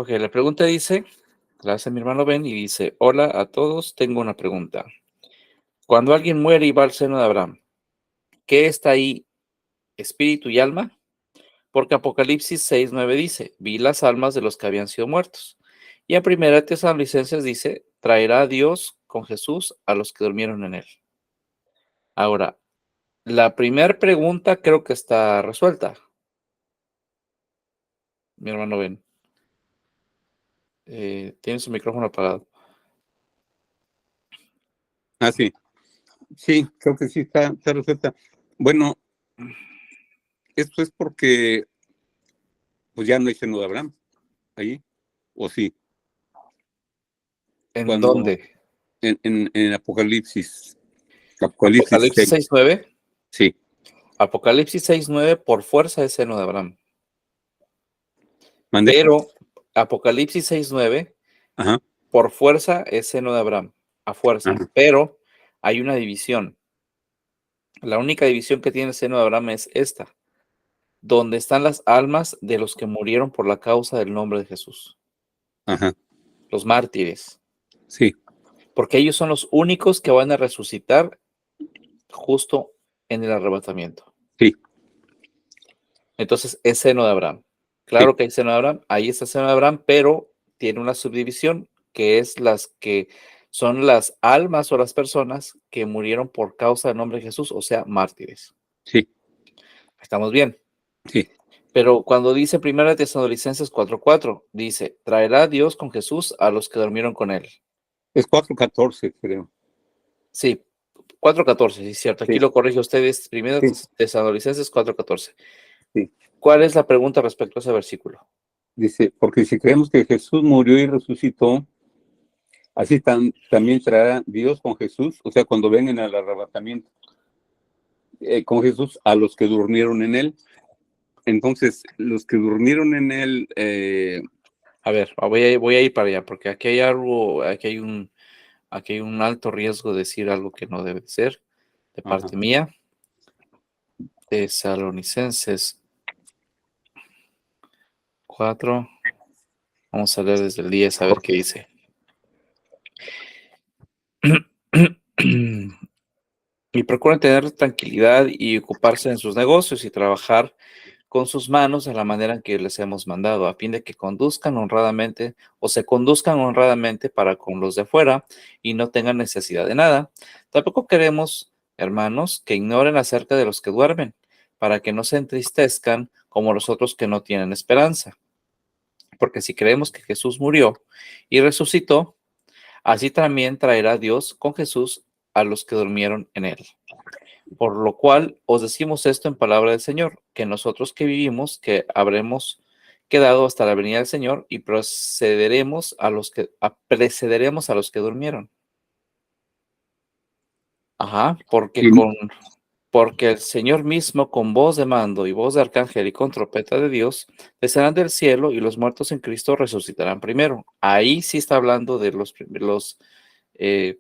Ok, la pregunta dice, la hace mi hermano Ben y dice, hola a todos, tengo una pregunta. Cuando alguien muere y va al seno de Abraham, ¿qué está ahí, espíritu y alma? Porque Apocalipsis 6:9 dice, vi las almas de los que habían sido muertos. Y en Primera Tesalonicenses dice, traerá a Dios con Jesús a los que durmieron en él. Ahora, la primera pregunta creo que está resuelta, mi hermano Ben. Tiene su micrófono apagado. Ah, sí. Sí, creo que sí está resuelta. Bueno, esto es porque pues ya no hay seno de Abraham ahí, o sí, ¿En cuando dónde? en Apocalipsis Apocalipsis 6, 6:9. sí, Apocalipsis 6:9 por fuerza es seno de Abraham. mandé, Pero Apocalipsis 6:9 ajá, por fuerza es seno de Abraham, a fuerza. ajá, Pero hay una división. La única división que tiene el seno de Abraham es esta, donde están las almas de los que murieron por la causa del nombre de Jesús, ajá, los mártires, sí, porque ellos son los únicos que van a resucitar justo en el arrebatamiento. sí, Entonces es seno de Abraham. sí, Claro que hay seno de Abraham, ahí está el seno de Abraham, pero tiene una subdivisión que es las que son las almas o las personas que murieron por causa del nombre de Jesús, o sea, mártires. sí, Estamos bien. sí. Pero cuando dice 1 Tesalonicenses 4:4, dice, traerá Dios con Jesús a los que durmieron con él. Es 4:14, creo. Sí, 4:14, sí, es cierto. Aquí Sí, lo corrige ustedes, 1 sí, Tesalonicenses 4:14. sí. ¿Cuál es la pregunta respecto a ese versículo? Dice, porque si creemos que Jesús murió y resucitó, así también traerá Dios con Jesús, o sea, cuando vengan al arrebatamiento, con Jesús a los que durmieron en él. Entonces, los que durmieron en él, A ver, voy a ir para allá, porque aquí hay algo, aquí hay un alto riesgo de decir algo que no debe ser de ajá, parte mía. Tesalonicenses 4, vamos a leer desde el 10 a ver qué dice. Y procuren tener tranquilidad y ocuparse en sus negocios y trabajar con sus manos de la manera en que les hemos mandado, a fin de que conduzcan honradamente o se conduzcan honradamente para con los de afuera y no tengan necesidad de nada. Tampoco queremos, hermanos, que ignoren acerca de los que duermen, para que no se entristezcan como los otros que no tienen esperanza. Porque si creemos que Jesús murió y resucitó, así también traerá Dios con Jesús a los que durmieron en él. Por lo cual os decimos esto en palabra del Señor, que nosotros que vivimos, que habremos quedado hasta la venida del Señor y precederemos a los que durmieron. Ajá, y, porque el Señor mismo con voz de mando y voz de arcángel y con trompeta de Dios descenderán del cielo y los muertos en Cristo resucitarán primero. Ahí sí está hablando de los eh,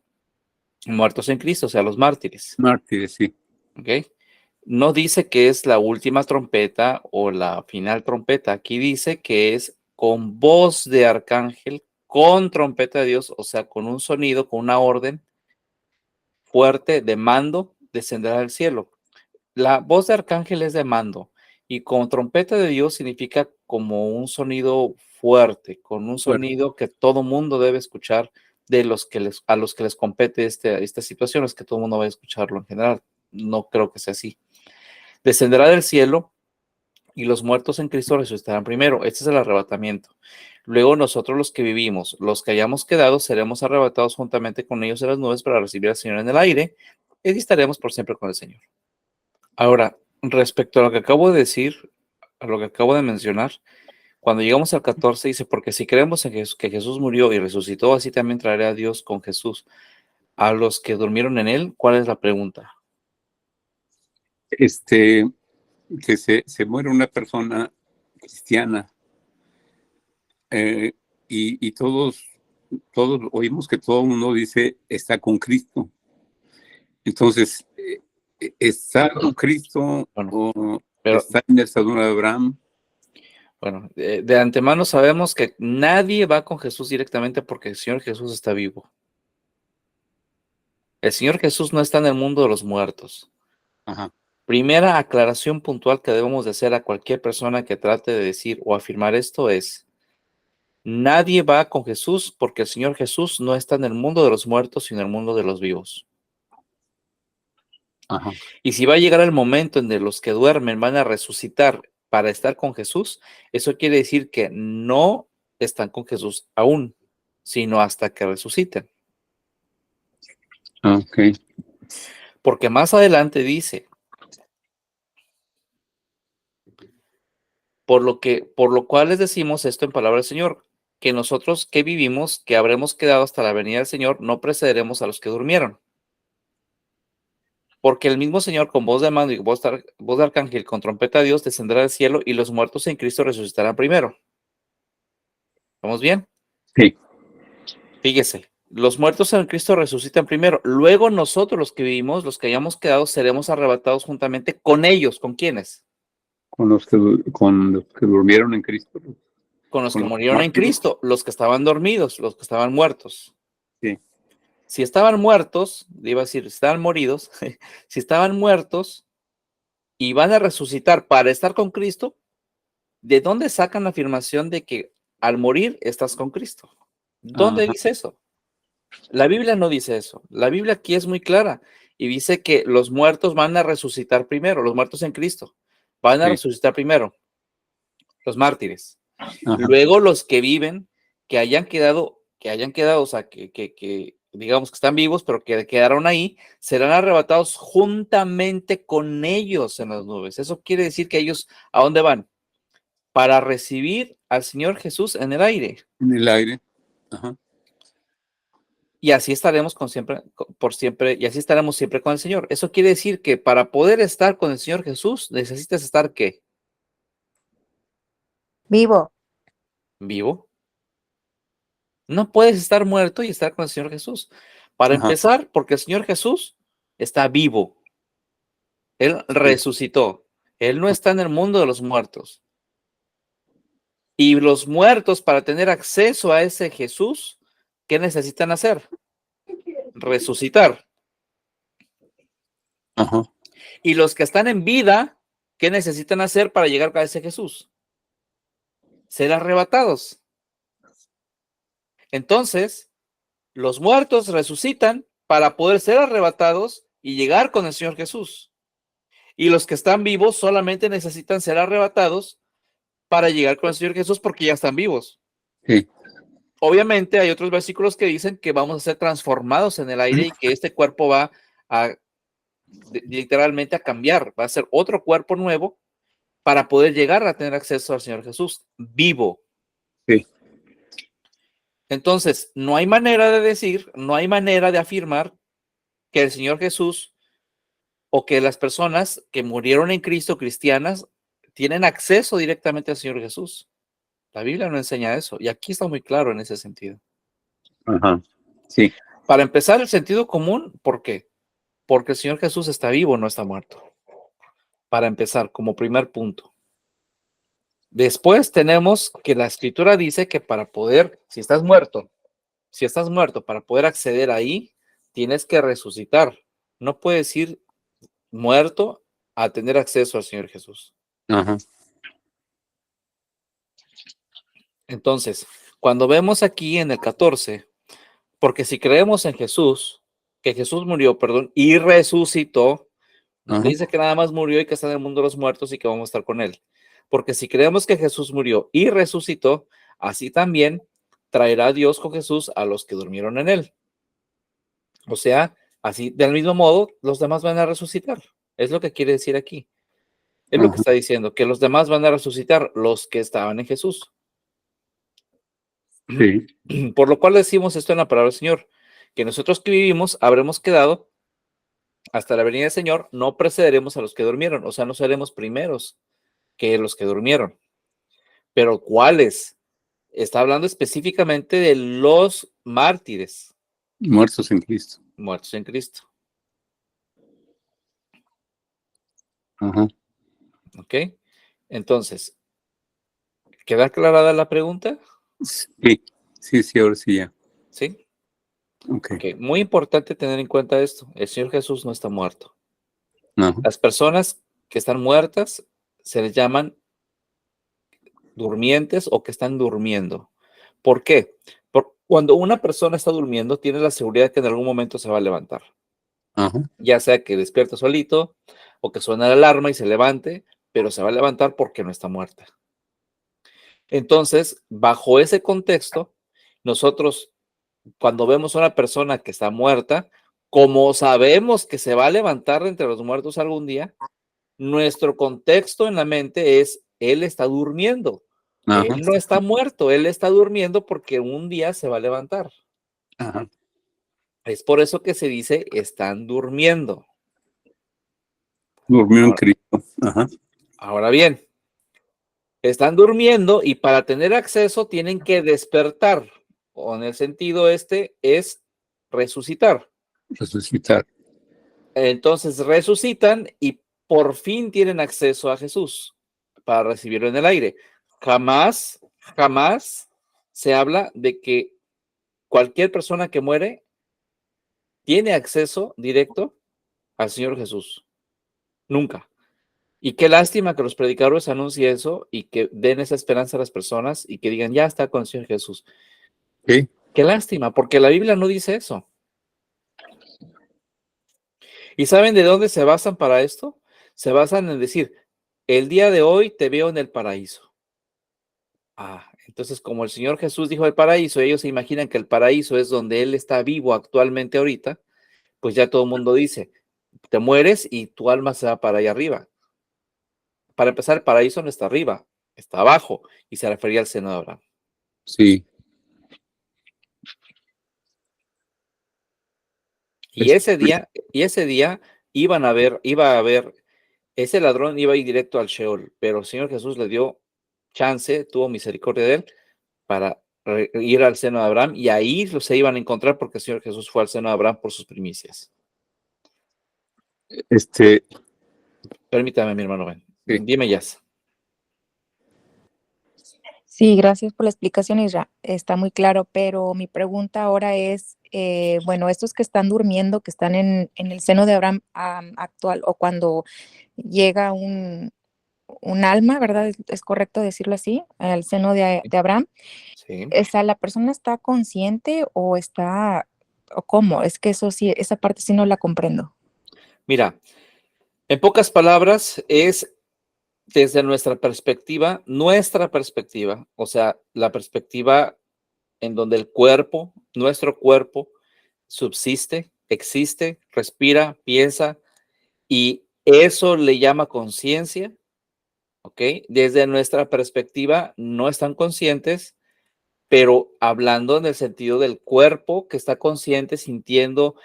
muertos en Cristo, o sea, los mártires. mártires, sí, ¿Ok? No dice que es la última trompeta o la final trompeta. Aquí dice que es con voz de arcángel, con trompeta de Dios, o sea, con un sonido, con una orden fuerte de mando, descenderá del cielo. La voz de arcángel es de mando y con trompeta de Dios significa como un sonido fuerte, con un fuerte, sonido que todo mundo debe escuchar de a los que les compete esta situación, es que todo el mundo va a escucharlo en general. No creo que sea así. Descenderá del cielo y los muertos en Cristo resucitarán primero. Este es el arrebatamiento. Luego nosotros los que vivimos, los que hayamos quedado, seremos arrebatados juntamente con ellos en las nubes para recibir al Señor en el aire y estaremos por siempre con el Señor. Ahora, respecto a lo que acabo de decir, a lo que acabo de mencionar, cuando llegamos al 14 dice, porque si creemos en que Jesús murió y resucitó, así también traerá a Dios con Jesús a los que durmieron en él. ¿Cuál es la pregunta? que se muere una persona cristiana, eh, y todos oímos que todo el mundo dice está con Cristo. Entonces, ¿está con Cristo Bueno, o pero está en el estado de Abraham? Bueno, de antemano sabemos que nadie va con Jesús directamente porque el Señor Jesús está vivo. El Señor Jesús no está en el mundo de los muertos. Ajá. Primera aclaración puntual que debemos de hacer a cualquier persona que trate de decir o afirmar esto es: nadie va con Jesús porque el Señor Jesús no está en el mundo de los muertos, sino en el mundo de los vivos. Ajá. Y si va a llegar el momento en que los que duermen van a resucitar para estar con Jesús, eso quiere decir que no están con Jesús aún, sino hasta que resuciten. Ok. Porque más adelante dice, por lo cual les decimos esto en palabra del Señor, que nosotros que vivimos, que habremos quedado hasta la venida del Señor, no precederemos a los que durmieron. Porque el mismo Señor con voz de mando y voz de arcángel con trompeta de Dios descenderá del cielo y los muertos en Cristo resucitarán primero. ¿Estamos bien? Sí. Fíjese, los muertos en Cristo resucitan primero. Luego nosotros los que vivimos, los que hayamos quedado, seremos arrebatados juntamente con ellos. ¿Con quiénes? Con los que durmieron en Cristo. Con los Con que los murieron en mártires. Cristo, los que estaban dormidos, los que estaban muertos. Sí. Si estaban muertos, iba a decir, estaban moridos, si estaban muertos y van a resucitar para estar con Cristo, ¿de dónde sacan la afirmación de que al morir estás con Cristo? ¿Dónde Ajá. dice eso? La Biblia no dice eso. La Biblia aquí es muy clara y dice que los muertos van a resucitar primero, los muertos en Cristo van a Sí. resucitar primero, los mártires. Ajá. Luego los que viven, que hayan quedado, o sea, que digamos que están vivos, pero que quedaron ahí, serán arrebatados juntamente con ellos en las nubes. Eso quiere decir que ellos, ¿a dónde van? Para recibir al Señor Jesús en el aire. En el aire. Ajá. Y así estaremos por siempre, y así estaremos siempre con el Señor. Eso quiere decir que para poder estar con el Señor Jesús, necesitas estar ¿qué? Vivo. Vivo. No puedes estar muerto y estar con el Señor Jesús. Para Ajá. empezar, porque el Señor Jesús está vivo. Él Sí. resucitó. Él no está en el mundo de los muertos. Y los muertos, para tener acceso a ese Jesús, ¿qué necesitan hacer? Resucitar. Ajá. Y los que están en vida, ¿qué necesitan hacer para llegar a ese Jesús? Ser arrebatados. Entonces, los muertos resucitan para poder ser arrebatados y llegar con el Señor Jesús. Y los que están vivos solamente necesitan ser arrebatados para llegar con el Señor Jesús porque ya están vivos. Sí. Obviamente hay otros versículos que dicen que vamos a ser transformados en el aire y que este cuerpo va a literalmente a cambiar, va a ser otro cuerpo nuevo para poder llegar a tener acceso al Señor Jesús vivo. Sí. Entonces, no hay manera de decir, no hay manera de afirmar que el Señor Jesús o que las personas que murieron en Cristo, cristianas, tienen acceso directamente al Señor Jesús. La Biblia no enseña eso y aquí está muy claro en ese sentido. Ajá. Sí. Para empezar, el sentido común, ¿por qué? Porque el Señor Jesús está vivo, no está muerto. Para empezar, como primer punto. Después tenemos que la Escritura dice que para poder, si estás muerto, para poder acceder ahí, tienes que resucitar. No puedes ir muerto a tener acceso al Señor Jesús. Ajá. Entonces, cuando vemos aquí en el 14, porque si creemos en Jesús, que Jesús murió, perdón, y resucitó, no te Ajá. dice que nada más murió y que está en el mundo de los muertos y que vamos a estar con él. Porque si creemos que Jesús murió y resucitó, así también traerá Dios con Jesús a los que durmieron en él. O sea, así, del mismo modo, los demás van a resucitar. Es lo que quiere decir aquí. Es lo que Ajá. está diciendo, que los demás van a resucitar, los que estaban en Jesús. Sí. Por lo cual decimos esto en la palabra del Señor, que nosotros que vivimos habremos quedado hasta la venida del Señor, no precederemos a los que durmieron, o sea, no seremos primeros que los que durmieron. Pero ¿cuáles? Está hablando específicamente de los mártires Muertos en Cristo. muertos en Cristo. Ajá. ¿Ok? Entonces, ¿Queda aclarada la pregunta? Sí, sí, ahora sí ya. Sí. Ok. Ok, muy importante tener en cuenta esto. El Señor Jesús no está muerto. Ajá, Las personas que están muertas se les llaman durmientes o que están durmiendo. ¿Por qué? Cuando una persona está durmiendo, tiene la seguridad que en algún momento se va a levantar, ajá, ya sea que despierte solito o que suene la alarma y se levante, pero se va a levantar porque no está muerta. Entonces, bajo ese contexto, nosotros cuando vemos a una persona que está muerta, como sabemos que se va a levantar de entre los muertos algún día, nuestro contexto en la mente es, él está durmiendo. ajá, Él no está muerto, él está durmiendo porque un día se va a levantar. ajá. Es por eso que se dice, están durmiendo. Durmió en Ahora, Cristo. Ajá. ahora bien, están durmiendo y para tener acceso tienen que despertar. O en el sentido este es resucitar. Resucitar. Entonces resucitan y por fin tienen acceso a Jesús para recibirlo en el aire. Jamás, jamás se habla de que cualquier persona que muere tiene acceso directo al Señor Jesús. Nunca. Y qué lástima que los predicadores anuncien eso y que den esa esperanza a las personas y que digan, ya está con el Señor Jesús. Ok. Qué lástima, porque la Biblia no dice eso. ¿Y saben de dónde se basan para esto? Se basan en decir, el día de hoy te veo en el paraíso. Ah, entonces como el Señor Jesús dijo el paraíso, ellos se imaginan que el paraíso es donde Él está vivo actualmente ahorita, pues ya todo el mundo dice, te mueres y tu alma se va para allá arriba. Para empezar, el paraíso no está arriba, está abajo, y se refería al seno de Abraham. Sí. Y ese día iba a haber, ese ladrón iba a ir directo al Sheol, pero el Señor Jesús le dio chance, tuvo misericordia de él para ir al seno de Abraham y ahí se iban a encontrar porque el Señor Jesús fue al seno de Abraham por sus primicias. Este, Permítame, mi hermano Ben. sí. Dime, Yas. Sí, gracias por la explicación, Isra. Está muy claro, pero mi pregunta ahora es, bueno, estos que están durmiendo, que están en el seno de Abraham actual, o cuando llega un alma, ¿verdad? Es correcto decirlo así, al seno de Abraham. Sí. ¿Esa, la persona está consciente o está, o cómo? Es que eso sí, esa parte sí no la comprendo. Mira, en pocas palabras, es desde nuestra perspectiva, o sea, la perspectiva en donde el cuerpo, nuestro cuerpo, subsiste, existe, respira, piensa, y eso le llama conciencia, ¿ok? Desde nuestra perspectiva no están conscientes, pero hablando en el sentido del cuerpo que está consciente, sintiendo,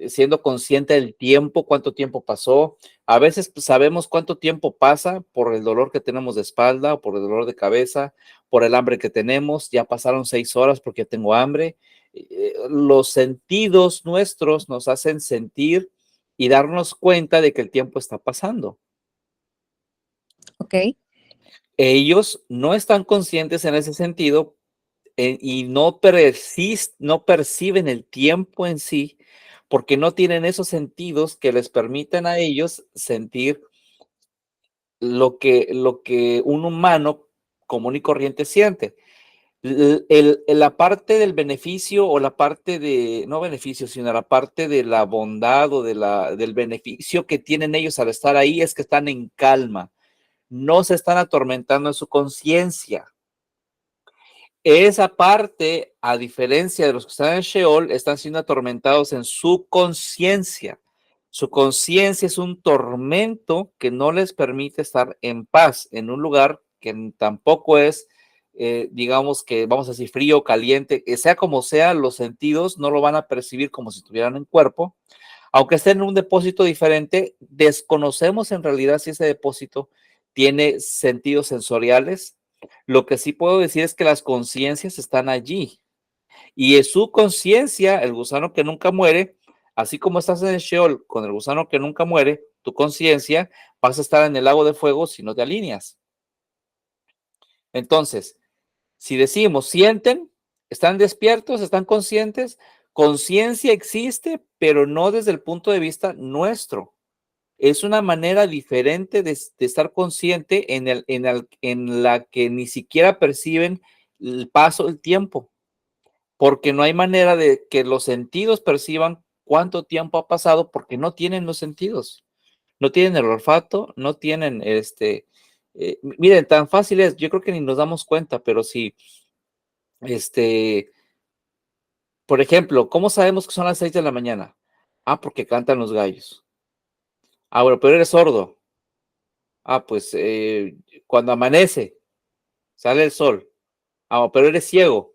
siendo consciente del tiempo, cuánto tiempo pasó. A veces pues, sabemos cuánto tiempo pasa por el dolor que tenemos de espalda, por el dolor de cabeza, por el hambre que tenemos. Ya pasaron 6 horas porque tengo hambre. Los sentidos nuestros nos hacen sentir y darnos cuenta de que el tiempo está pasando. ¿Ok? Ellos no están conscientes en ese sentido y no perciben el tiempo en sí porque no tienen esos sentidos que les permiten a ellos sentir lo que un humano común y corriente siente. La parte del beneficio o la parte de, no beneficio, sino la parte de la bondad o del beneficio que tienen ellos al estar ahí es que están en calma, no se están atormentando en su conciencia. Esa parte, a diferencia de los que están en Sheol, están siendo atormentados en su conciencia. Su conciencia es un tormento que no les permite estar en paz en un lugar que tampoco es, digamos que vamos a decir frío, caliente, sea como sea, los sentidos no lo van a percibir como si estuvieran en cuerpo. Aunque estén en un depósito diferente, desconocemos en realidad si ese depósito tiene sentidos sensoriales. Lo que sí puedo decir es que las conciencias están allí y es su conciencia, el gusano que nunca muere, así como estás en el Sheol con el gusano que nunca muere, tu conciencia vas a estar en el lago de fuego si no te alineas. Entonces, si decimos, sienten, están despiertos, están conscientes, conciencia existe, pero no desde el punto de vista nuestro. Es una manera diferente de estar consciente en la que ni siquiera perciben el paso del tiempo, porque no hay manera de que los sentidos perciban cuánto tiempo ha pasado, porque no tienen los sentidos, no tienen el olfato, no tienen miren, tan fácil es, yo creo que ni nos damos cuenta, pero si, por ejemplo, ¿cómo sabemos que son las 6 de la mañana? Ah, porque cantan los gallos. Ah, bueno, pero eres sordo. Ah, pues cuando amanece, sale el sol. Ah, pero eres ciego.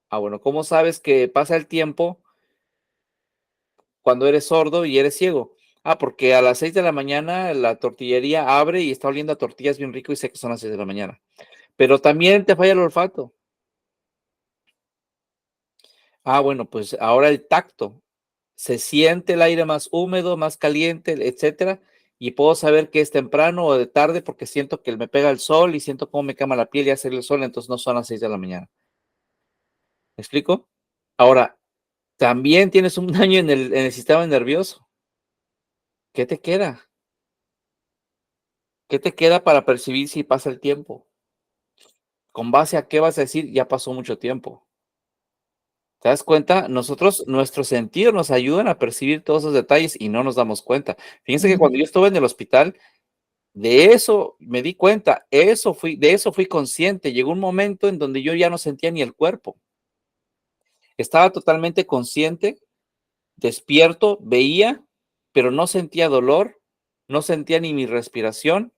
Ah, bueno, ¿cómo sabes que pasa el tiempo cuando eres sordo y eres ciego? Ah, porque a las 6 de la mañana la tortillería abre y está oliendo a tortillas bien rico y sé que son las 6 de la mañana. Pero también te falla el olfato. Ah, bueno, pues ahora el tacto. Se siente el aire más húmedo, más caliente, etcétera, y puedo saber que es temprano o de tarde porque siento que me pega el sol y siento cómo me quema la piel y hace el sol, entonces no son las 6 de la mañana. ¿Me explico? Ahora, también tienes un daño en el sistema nervioso. ¿Qué te queda? ¿Qué te queda para percibir si pasa el tiempo? ¿Con base a qué vas a decir ya pasó mucho tiempo? ¿Te das cuenta? Nuestros sentidos nos ayudan a percibir todos esos detalles y no nos damos cuenta. Fíjense que cuando yo estuve en el hospital, de eso me di cuenta, de eso fui consciente. Llegó un momento en donde yo ya no sentía ni el cuerpo. Estaba totalmente consciente, despierto, veía, pero no sentía dolor, no sentía ni mi respiración,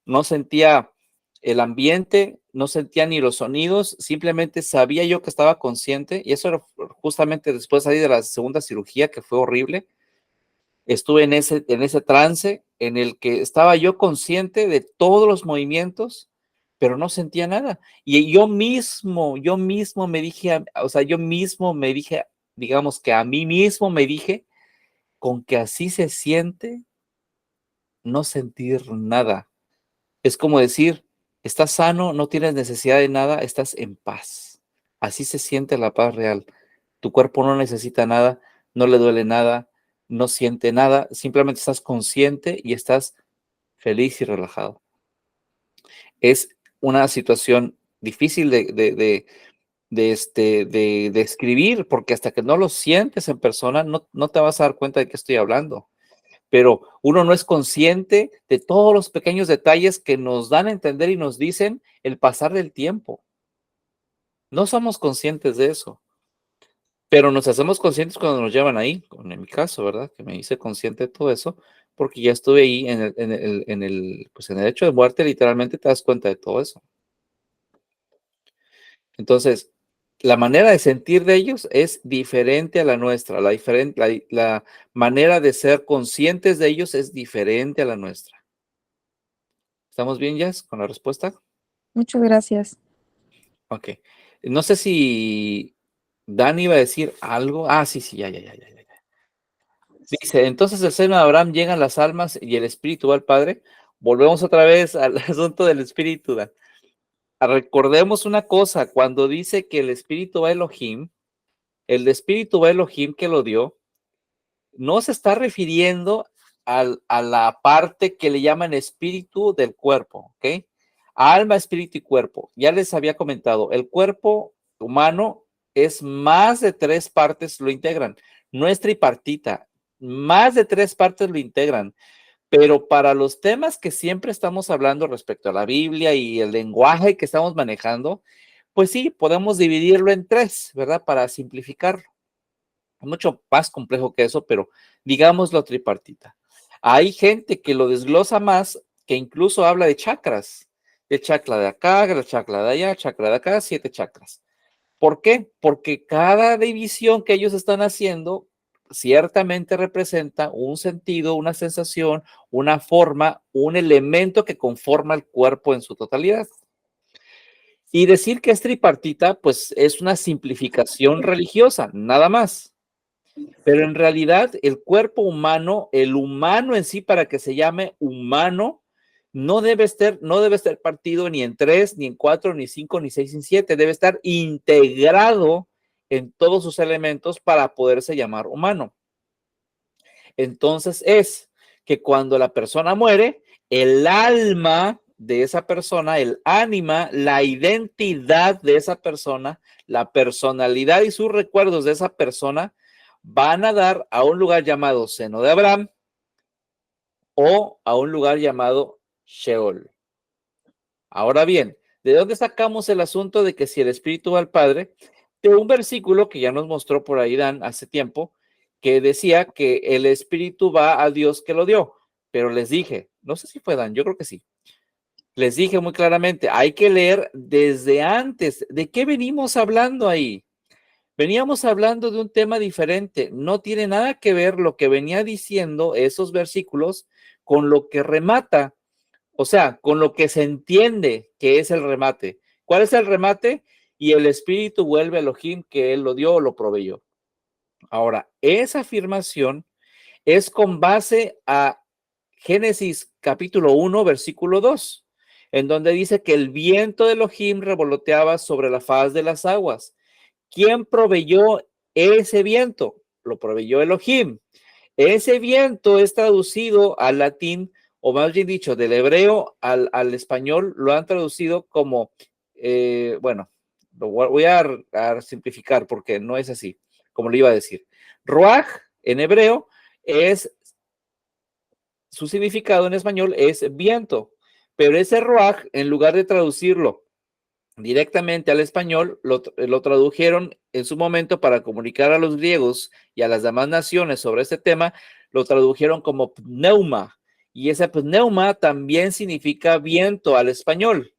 no sentía el ambiente, no sentía ni los sonidos, simplemente sabía yo que estaba consciente, y eso era justamente después de salir de la segunda cirugía, que fue horrible. Estuve en ese trance en el que estaba yo consciente de todos los movimientos, pero no sentía nada. Y yo mismo me dije, o sea, yo mismo me dije, digamos que a mí mismo me dije, con que así se siente no sentir nada. Es como decir, estás sano, no tienes necesidad de nada, estás en paz. Así se siente la paz real. Tu cuerpo no necesita nada, no le duele nada, no siente nada, simplemente estás consciente y estás feliz y relajado. Es una situación difícil de describir, porque hasta que no lo sientes en persona, no te vas a dar cuenta de qué estoy hablando. Pero uno no es consciente de todos los pequeños detalles que nos dan a entender y nos dicen el pasar del tiempo. No somos conscientes de eso, pero nos hacemos conscientes cuando nos llevan ahí, como en mi caso, ¿verdad? Que me hice consciente de todo eso, porque ya estuve ahí pues en el hecho de muerte, literalmente te das cuenta de todo eso. Entonces, la manera de sentir de ellos es diferente a la nuestra, la manera de ser conscientes de ellos es diferente a la nuestra. ¿Estamos bien, Jess, con la respuesta? Muchas gracias. Ok. No sé si Dani iba a decir algo. Ah, sí, ya. Dice, entonces el seno de Abraham llegan las almas y el espíritu va al Padre. Volvemos otra vez al asunto del espíritu, Dan. Recordemos una cosa, cuando dice que el espíritu va a Elohim, el espíritu va a Elohim que lo dio, no se está refiriendo a la parte que le llaman espíritu del cuerpo, ¿ok? Alma, espíritu y cuerpo. Ya les había comentado, el cuerpo humano es más de 3 partes lo integran. No es tripartita, más de 3 partes lo integran. Pero para los temas que siempre estamos hablando respecto a la Biblia y el lenguaje que estamos manejando, pues sí, podemos dividirlo en 3, ¿verdad? Para simplificarlo. Mucho más complejo que eso, pero digámoslo tripartita. Hay gente que lo desglosa más, que incluso habla de chakras, de chakra de acá, de chakra de allá, chakra de acá, 7 chakras. ¿Por qué? Porque cada división que ellos están haciendo ciertamente representa un sentido, una sensación, una forma, un elemento que conforma el cuerpo en su totalidad. Y decir que es tripartita, pues es una simplificación religiosa, nada más. Pero en realidad el cuerpo humano, el humano en sí, para que se llame humano, no debe estar partido ni en 3, ni en 4, ni 5, ni 6, ni 7. Debe estar integrado en todos sus elementos para poderse llamar humano. Entonces es que cuando la persona muere, el alma de esa persona, el ánima, la identidad de esa persona, la personalidad y sus recuerdos de esa persona van a dar a un lugar llamado seno de Abraham o a un lugar llamado Sheol. Ahora bien, ¿de dónde sacamos el asunto de que si el espíritu va al Padre? De un versículo que ya nos mostró por ahí Dan hace tiempo, que decía que el espíritu va a Dios que lo dio, pero les dije, no sé si fue Dan, yo creo que sí. Les dije muy claramente, hay que leer desde antes. ¿De qué venimos hablando ahí? Veníamos hablando de un tema diferente. No tiene nada que ver lo que venía diciendo esos versículos con lo que remata, o sea, con lo que se entiende que es el remate. ¿Cuál es el remate? Y el espíritu vuelve a Elohim que él lo dio o lo proveyó. Ahora, esa afirmación es con base a Génesis capítulo 1, versículo 2, en donde dice que el viento de Elohim revoloteaba sobre la faz de las aguas. ¿Quién proveyó ese viento? Lo proveyó Elohim. Ese viento es traducido al latín, o más bien dicho, del hebreo al español, lo han traducido como, bueno, lo voy a simplificar porque no es así, como le iba a decir. Ruach, en hebreo, su significado en español es viento, pero ese ruach, en lugar de traducirlo directamente al español, lo tradujeron en su momento para comunicar a los griegos y a las demás naciones sobre este tema, lo tradujeron como pneuma, y ese pneuma también significa viento al español.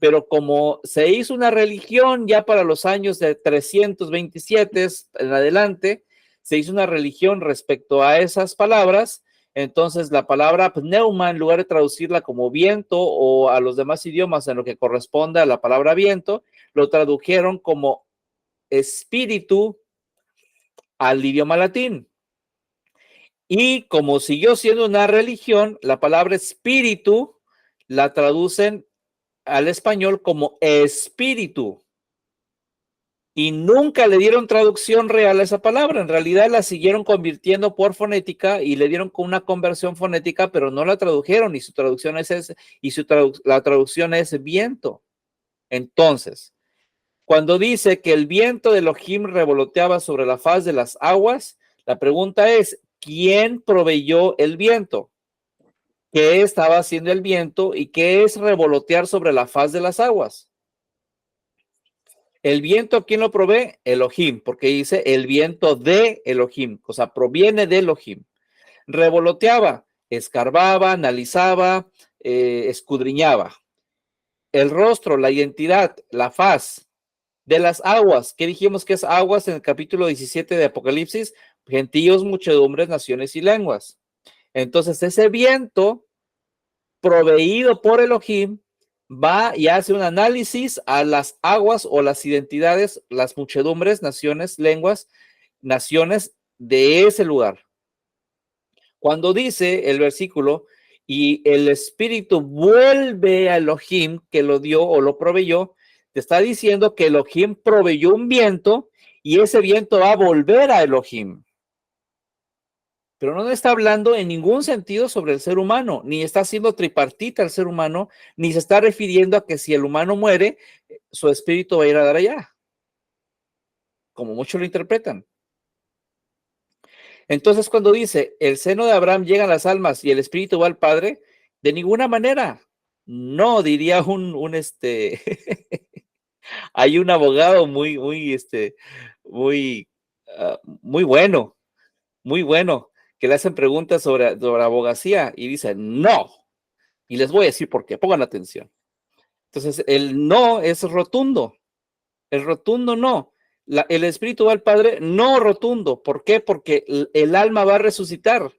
Pero como se hizo una religión ya para los años de 327 en adelante, se hizo una religión respecto a esas palabras. Entonces la palabra pneuma, en lugar de traducirla como viento o a los demás idiomas en lo que corresponde a la palabra viento, lo tradujeron como espíritu al idioma latín. Y como siguió siendo una religión, la palabra espíritu la traducen al español como espíritu. Y nunca le dieron traducción real a esa palabra. En realidad la siguieron convirtiendo por fonética y le dieron con una conversión fonética, pero no la tradujeron y su traducción la traducción es viento. Entonces, cuando dice que el viento de Elohim revoloteaba sobre la faz de las aguas, la pregunta es, ¿quién proveyó el viento? ¿Qué estaba haciendo el viento y qué es revolotear sobre la faz de las aguas? El viento, ¿quién lo provee? Elohim, porque dice el viento de Elohim, o sea, proviene de Elohim. Revoloteaba, escarbaba, analizaba, escudriñaba. El rostro, la identidad, la faz de las aguas. ¿Qué dijimos que es aguas en el capítulo 17 de Apocalipsis? Gentíos, muchedumbres, naciones y lenguas. Entonces, ese viento proveído por Elohim va y hace un análisis a las aguas o las identidades, las muchedumbres, naciones, lenguas, naciones de ese lugar. Cuando dice el versículo, y el espíritu vuelve a Elohim que lo dio o lo proveyó, te está diciendo que Elohim proveyó un viento y ese viento va a volver a Elohim. Pero no está hablando en ningún sentido sobre el ser humano, ni está haciendo tripartita al ser humano, ni se está refiriendo a que si el humano muere, su espíritu va a ir a dar allá, como muchos lo interpretan. Entonces, cuando dice, el seno de Abraham llegan las almas y el espíritu va al Padre, de ninguna manera. No, diría hay un abogado muy bueno, que le hacen preguntas sobre abogacía y dice, no. Y les voy a decir por qué, pongan atención. Entonces, el no es rotundo. El rotundo no. El espíritu va al Padre, no rotundo. ¿Por qué? Porque el alma va a resucitar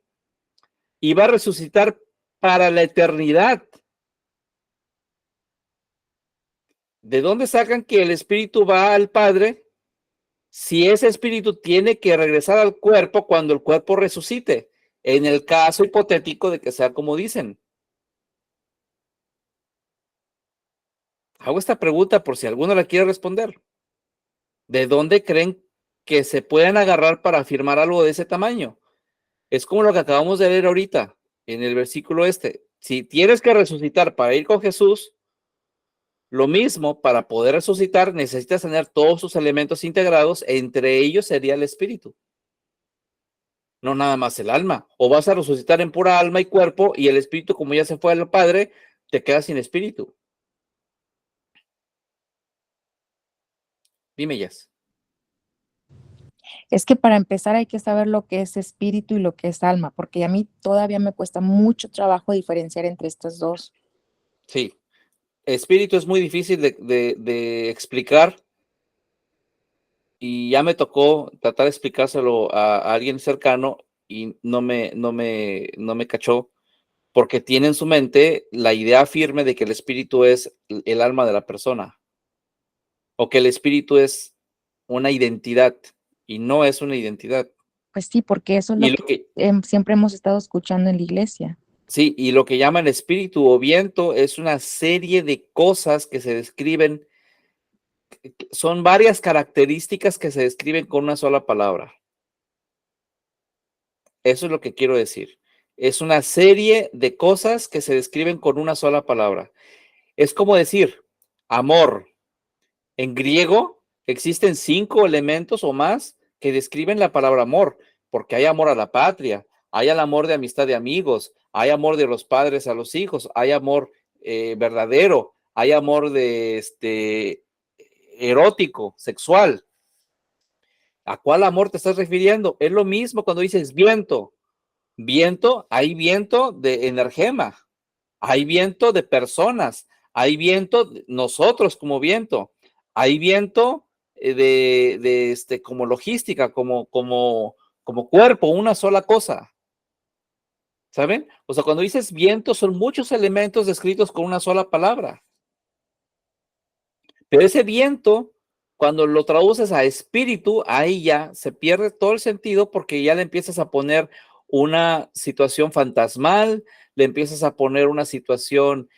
y va a resucitar para la eternidad. ¿De dónde sacan que el espíritu va al Padre si ese espíritu tiene que regresar al cuerpo cuando el cuerpo resucite? En el caso hipotético de que sea como dicen. Hago esta pregunta por si alguno la quiere responder. ¿De dónde creen que se pueden agarrar para afirmar algo de ese tamaño? Es como lo que acabamos de leer ahorita en el versículo este. Si tienes que resucitar para ir con Jesús, lo mismo, para poder resucitar necesitas tener todos sus elementos integrados, entre ellos sería el espíritu, no nada más el alma. O vas a resucitar en pura alma y cuerpo y el espíritu, como ya se fue al Padre, te quedas sin espíritu. Dime, Jess. Es que para empezar hay que saber lo que es espíritu y lo que es alma, porque a mí todavía me cuesta mucho trabajo diferenciar entre estas dos. Sí, espíritu es muy difícil de explicar y ya me tocó tratar de explicárselo a alguien cercano y no me cachó porque tiene en su mente la idea firme de que el espíritu es el alma de la persona o que el espíritu es una identidad y no es una identidad. Pues sí, porque eso es Y lo lo que, siempre hemos estado escuchando en la iglesia. sí, y lo que llaman espíritu o viento es una serie de cosas que se describen, son varias características que se describen con una sola palabra. Eso es lo que quiero decir. Es una serie de cosas que se describen con una sola palabra. Es como decir amor. En griego existen 5 elementos o más que describen la palabra amor, porque hay amor a la patria, hay el amor de amistad de amigos, hay amor de los padres a los hijos, hay amor verdadero, hay amor de erótico, sexual. ¿A cuál amor te estás refiriendo? Es lo mismo cuando dices viento. Viento, hay viento de energema, hay viento de personas, hay viento, nosotros como viento, hay viento como logística, como cuerpo, una sola cosa. ¿Saben? O sea, cuando dices viento, son muchos elementos descritos con una sola palabra. Pero ese viento, cuando lo traduces a espíritu, ahí ya se pierde todo el sentido porque ya le empiezas a poner una situación fantasmal, le empiezas a poner una situación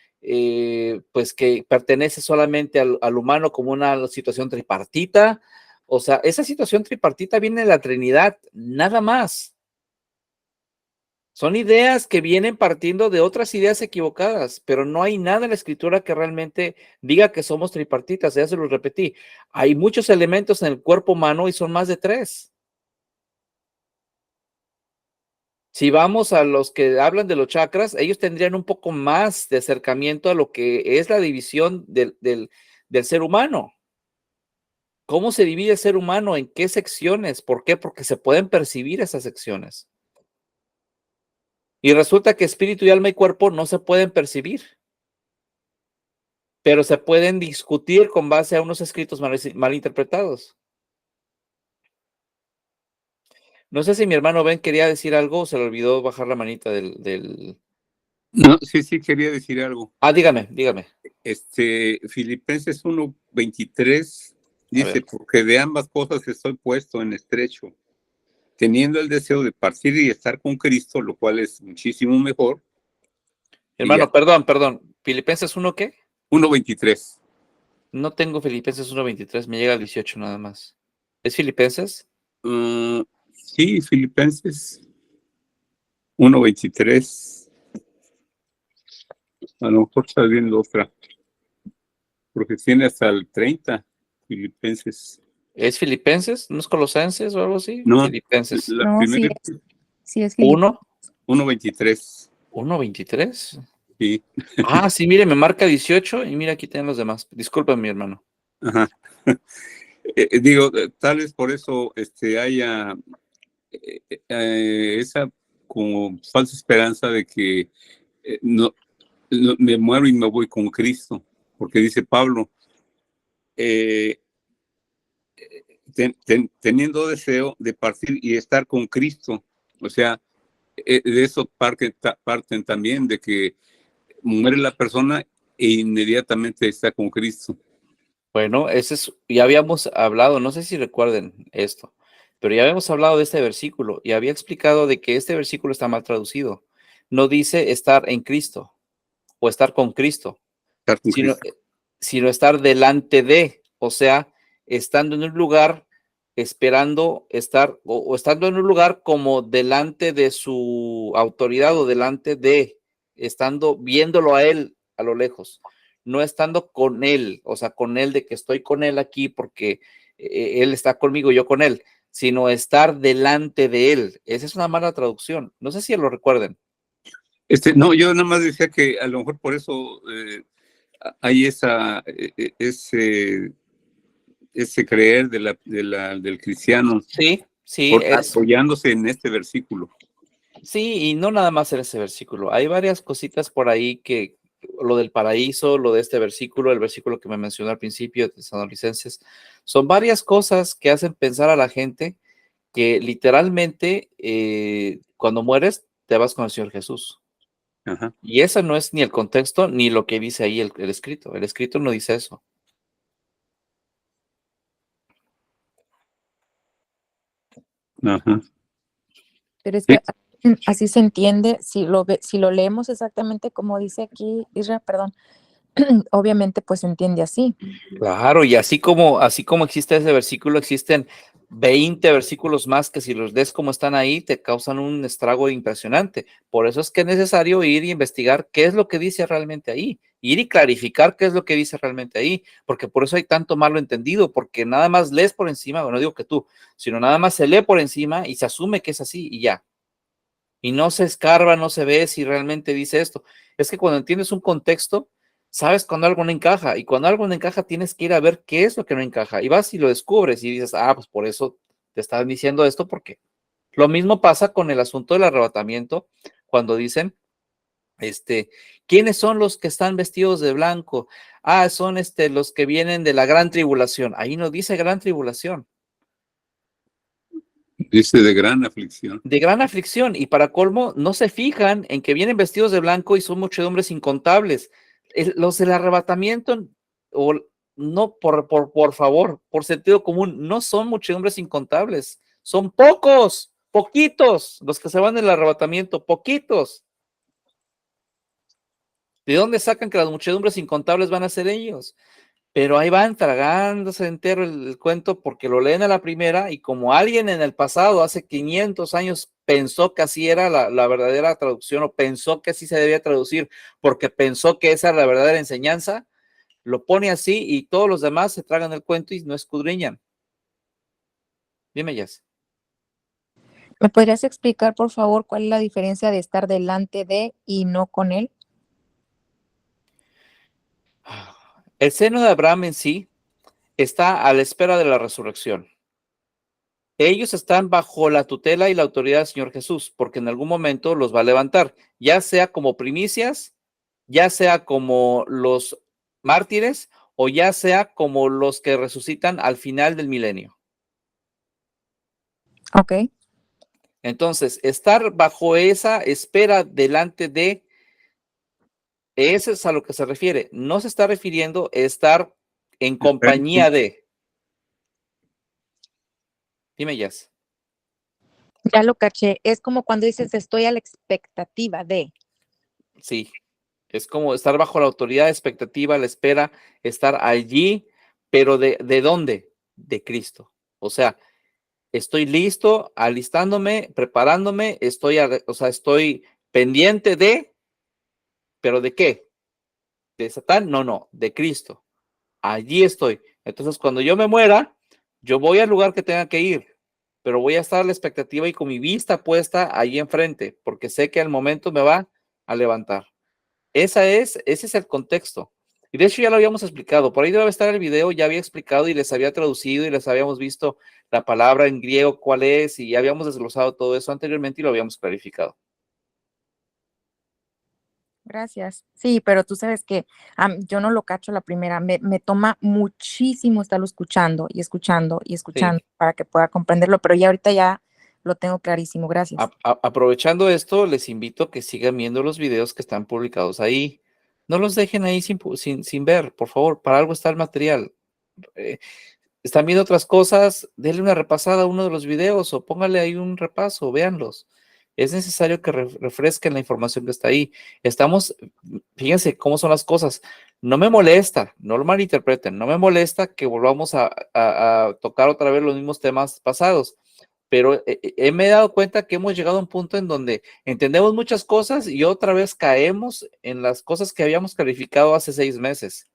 pues que pertenece solamente al humano como una situación tripartita. O sea, esa situación tripartita viene de la Trinidad, nada más. Son ideas que vienen partiendo de otras ideas equivocadas, pero no hay nada en la escritura que realmente diga que somos tripartitas. Ya se lo repetí. Hay muchos elementos en el cuerpo humano y son más de 3. Si vamos a los que hablan de los chakras, ellos tendrían un poco más de acercamiento a lo que es la división del ser humano. ¿Cómo se divide el ser humano? ¿En qué secciones? ¿Por qué? Porque se pueden percibir esas secciones. Y resulta que espíritu y alma y cuerpo no se pueden percibir, pero se pueden discutir con base a unos escritos mal interpretados. No sé si mi hermano Ben quería decir algo o se le olvidó bajar la manita del... No, sí, quería decir algo. Dígame. Filipenses 1:23 A dice, ver. porque de ambas cosas estoy puesto en estrecho, teniendo el deseo de partir y estar con Cristo, lo cual es muchísimo mejor. Hermano, perdón. ¿Filipenses 1 qué? 1:23. No tengo Filipenses 1:23, me llega al 18 nada más. ¿Es Filipenses? Sí, Filipenses 1:23. A lo mejor está viendo otra, porque tiene hasta el 30, Filipenses. ¿Es Filipenses? ¿No es Colosenses o algo así? No, Filipenses. la No, primera, sí es Filipenses. 1:23. 1:23. Sí. Ah, sí, mire, me marca 18 y mira, aquí tienen los demás. Disculpen, mi hermano. Ajá. Digo, tal vez por eso haya esa como falsa esperanza de que no, me muero y me voy con Cristo, porque dice Pablo, teniendo deseo de partir y estar con Cristo. O sea, de eso parten también, de que muere la persona e inmediatamente está con Cristo. Bueno, ya habíamos hablado, no sé si recuerden esto, pero ya habíamos hablado de este versículo y había explicado de que este versículo está mal traducido. No dice estar en Cristo o estar con Cristo, Estar con sino Cristo. sino estar delante de, o sea, estando en un lugar, esperando estar, o estando en un lugar como delante de su autoridad o delante de, estando viéndolo a él a lo lejos, no estando con él, o sea, con él de que estoy con él aquí porque él está conmigo, yo con él, sino estar delante de él. Esa es una mala traducción. No sé si lo recuerden. No, yo nada más decía que a lo mejor por eso hay ese creer del cristiano Sí, sí, apoyándose en este versículo. sí, y no nada más en ese versículo. Hay varias cositas por ahí que, lo del paraíso, lo de este versículo, el versículo que me mencionó al principio de Tesalonicenses, son varias cosas que hacen pensar a la gente que literalmente cuando mueres te vas con el Señor Jesús. Ajá. Y ese no es ni el contexto ni lo que dice ahí el escrito. El escrito no dice eso. Ajá. Pero es Sí. que así se entiende, si lo leemos exactamente como dice aquí Israel, perdón, obviamente pues se entiende así. Claro, y así como existe ese versículo, existen 20 versículos más que si los lees como están ahí, te causan un estrago impresionante. Por eso es que es necesario ir y investigar qué es lo que dice realmente ahí, ir y clarificar qué es lo que dice realmente ahí, porque por eso hay tanto malo entendido, porque nada más lees por encima, bueno, no digo que tú, sino nada más se lee por encima y se asume que es así y ya. Y no se escarba, no se ve si realmente dice esto. Es que cuando entiendes un contexto, sabes cuando algo no encaja, y cuando algo no encaja tienes que ir a ver qué es lo que no encaja, y vas y lo descubres y dices, ah, pues por eso te están diciendo esto, porque lo mismo pasa con el asunto del arrebatamiento, cuando dicen, ¿quiénes son los que están vestidos de blanco? Ah, son los que vienen de la gran tribulación. Ahí no dice gran tribulación. Dice de gran aflicción. De gran aflicción, y para colmo, no se fijan en que vienen vestidos de blanco y son muchedumbres incontables. Los del arrebatamiento, o no, por favor, por sentido común, no son muchedumbres incontables, son pocos, poquitos los que se van del arrebatamiento, poquitos. ¿De dónde sacan que las muchedumbres incontables van a ser ellos? Pero ahí van tragándose entero el cuento porque lo leen a la primera y como alguien en el pasado, hace 500 años, pensó que así era la verdadera traducción o pensó que así se debía traducir porque pensó que esa era la verdadera enseñanza, lo pone así y todos los demás se tragan el cuento y no escudriñan. Dime, Jess. ¿Me podrías explicar, por favor, cuál es la diferencia de estar delante de y no con él? El seno de Abraham en sí está a la espera de la resurrección. Ellos están bajo la tutela y la autoridad del Señor Jesús, porque en algún momento los va a levantar, ya sea como primicias, ya sea como los mártires, o ya sea como los que resucitan al final del milenio. Ok. Entonces, estar bajo esa espera delante de, eso es a lo que se refiere. No se está refiriendo a estar en compañía de. Dime, Jess. Ya lo caché. Es como cuando dices estoy a la expectativa de. Sí, es como estar bajo la autoridad, expectativa, la espera, estar allí, pero ¿de dónde? De Cristo. O sea, estoy listo, alistándome, preparándome, estoy pendiente de, ¿pero de qué? ¿De Satán? No, de Cristo. Allí estoy. Entonces, cuando yo me muera, yo voy al lugar que tenga que ir, pero voy a estar a la expectativa y con mi vista puesta allí enfrente, porque sé que al momento me va a levantar. Ese es el contexto. Y de hecho ya lo habíamos explicado. Por ahí debe estar el video, ya había explicado y les había traducido y les habíamos visto la palabra en griego cuál es y ya habíamos desglosado todo eso anteriormente y lo habíamos clarificado. Gracias. Sí, pero tú sabes que yo no lo cacho la primera. Me toma muchísimo estarlo escuchando y escuchando y escuchando Sí. para que pueda comprenderlo, pero ya ahorita ya lo tengo clarísimo. Gracias. Aprovechando esto, les invito a que sigan viendo los videos que están publicados ahí. No los dejen ahí sin ver, por favor. Para algo está el material. Están viendo otras cosas, denle una repasada a uno de los videos o póngale ahí un repaso, véanlos. es necesario que refresquen la información que está ahí. Fíjense cómo son las cosas. No me molesta, no lo malinterpreten, no me molesta que volvamos a tocar otra vez los mismos temas pasados, pero me he dado cuenta que hemos llegado a un punto en donde entendemos muchas cosas y otra vez caemos en las cosas que habíamos clarificado hace 6 meses.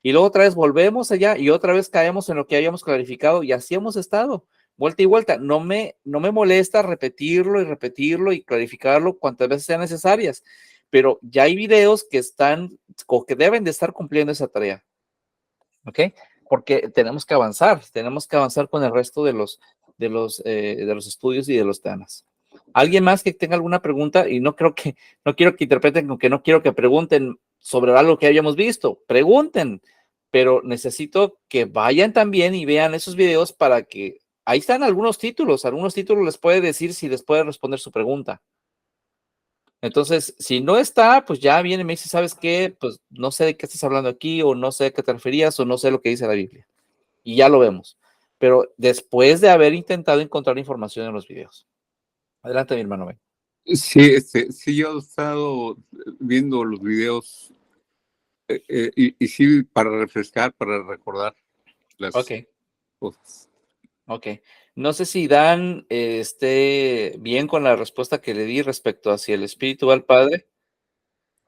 Y luego otra vez volvemos allá y otra vez caemos en lo que habíamos clarificado y así hemos estado, vuelta y vuelta. No me molesta repetirlo y clarificarlo cuantas veces sean necesarias, pero ya hay videos que están o que deben de estar cumpliendo esa tarea, ¿ok? Porque tenemos que avanzar con el resto de los estudios y de los temas. ¿Alguien más que tenga alguna pregunta? Y no quiero que interpreten con que no quiero que pregunten sobre algo que habíamos visto. Pregunten, pero necesito que vayan también y vean esos videos para que, ahí están algunos títulos les puede decir si les puede responder su pregunta. Entonces, si no está, pues ya viene y me dice, ¿sabes qué? Pues no sé de qué estás hablando aquí, o no sé a qué te referías, o no sé lo que dice la Biblia. Y ya lo vemos. Pero después de haber intentado encontrar información en los videos. Adelante, mi hermano. Sí, sí, yo he estado viendo los videos y sí, para refrescar, para recordar las cosas. Ok. No sé si Dan esté bien con la respuesta que le di respecto a si el Espíritu va al Padre.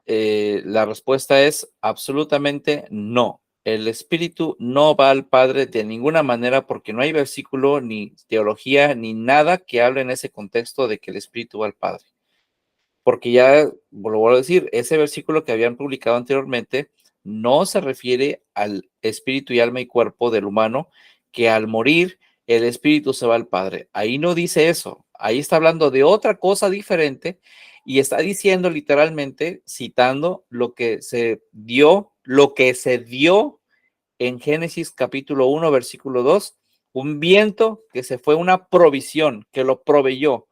La respuesta es absolutamente no. El Espíritu no va al Padre de ninguna manera porque no hay versículo, ni teología, ni nada que hable en ese contexto de que el Espíritu va al Padre. Porque ya, lo vuelvo a decir, ese versículo que habían publicado anteriormente no se refiere al espíritu y alma y cuerpo del humano, que al morir el espíritu se va al Padre. Ahí no dice eso. Ahí está hablando de otra cosa diferente y está diciendo literalmente, citando lo que se dio en Génesis capítulo 1, versículo 2, un viento que se fue, una provisión que lo proveyó.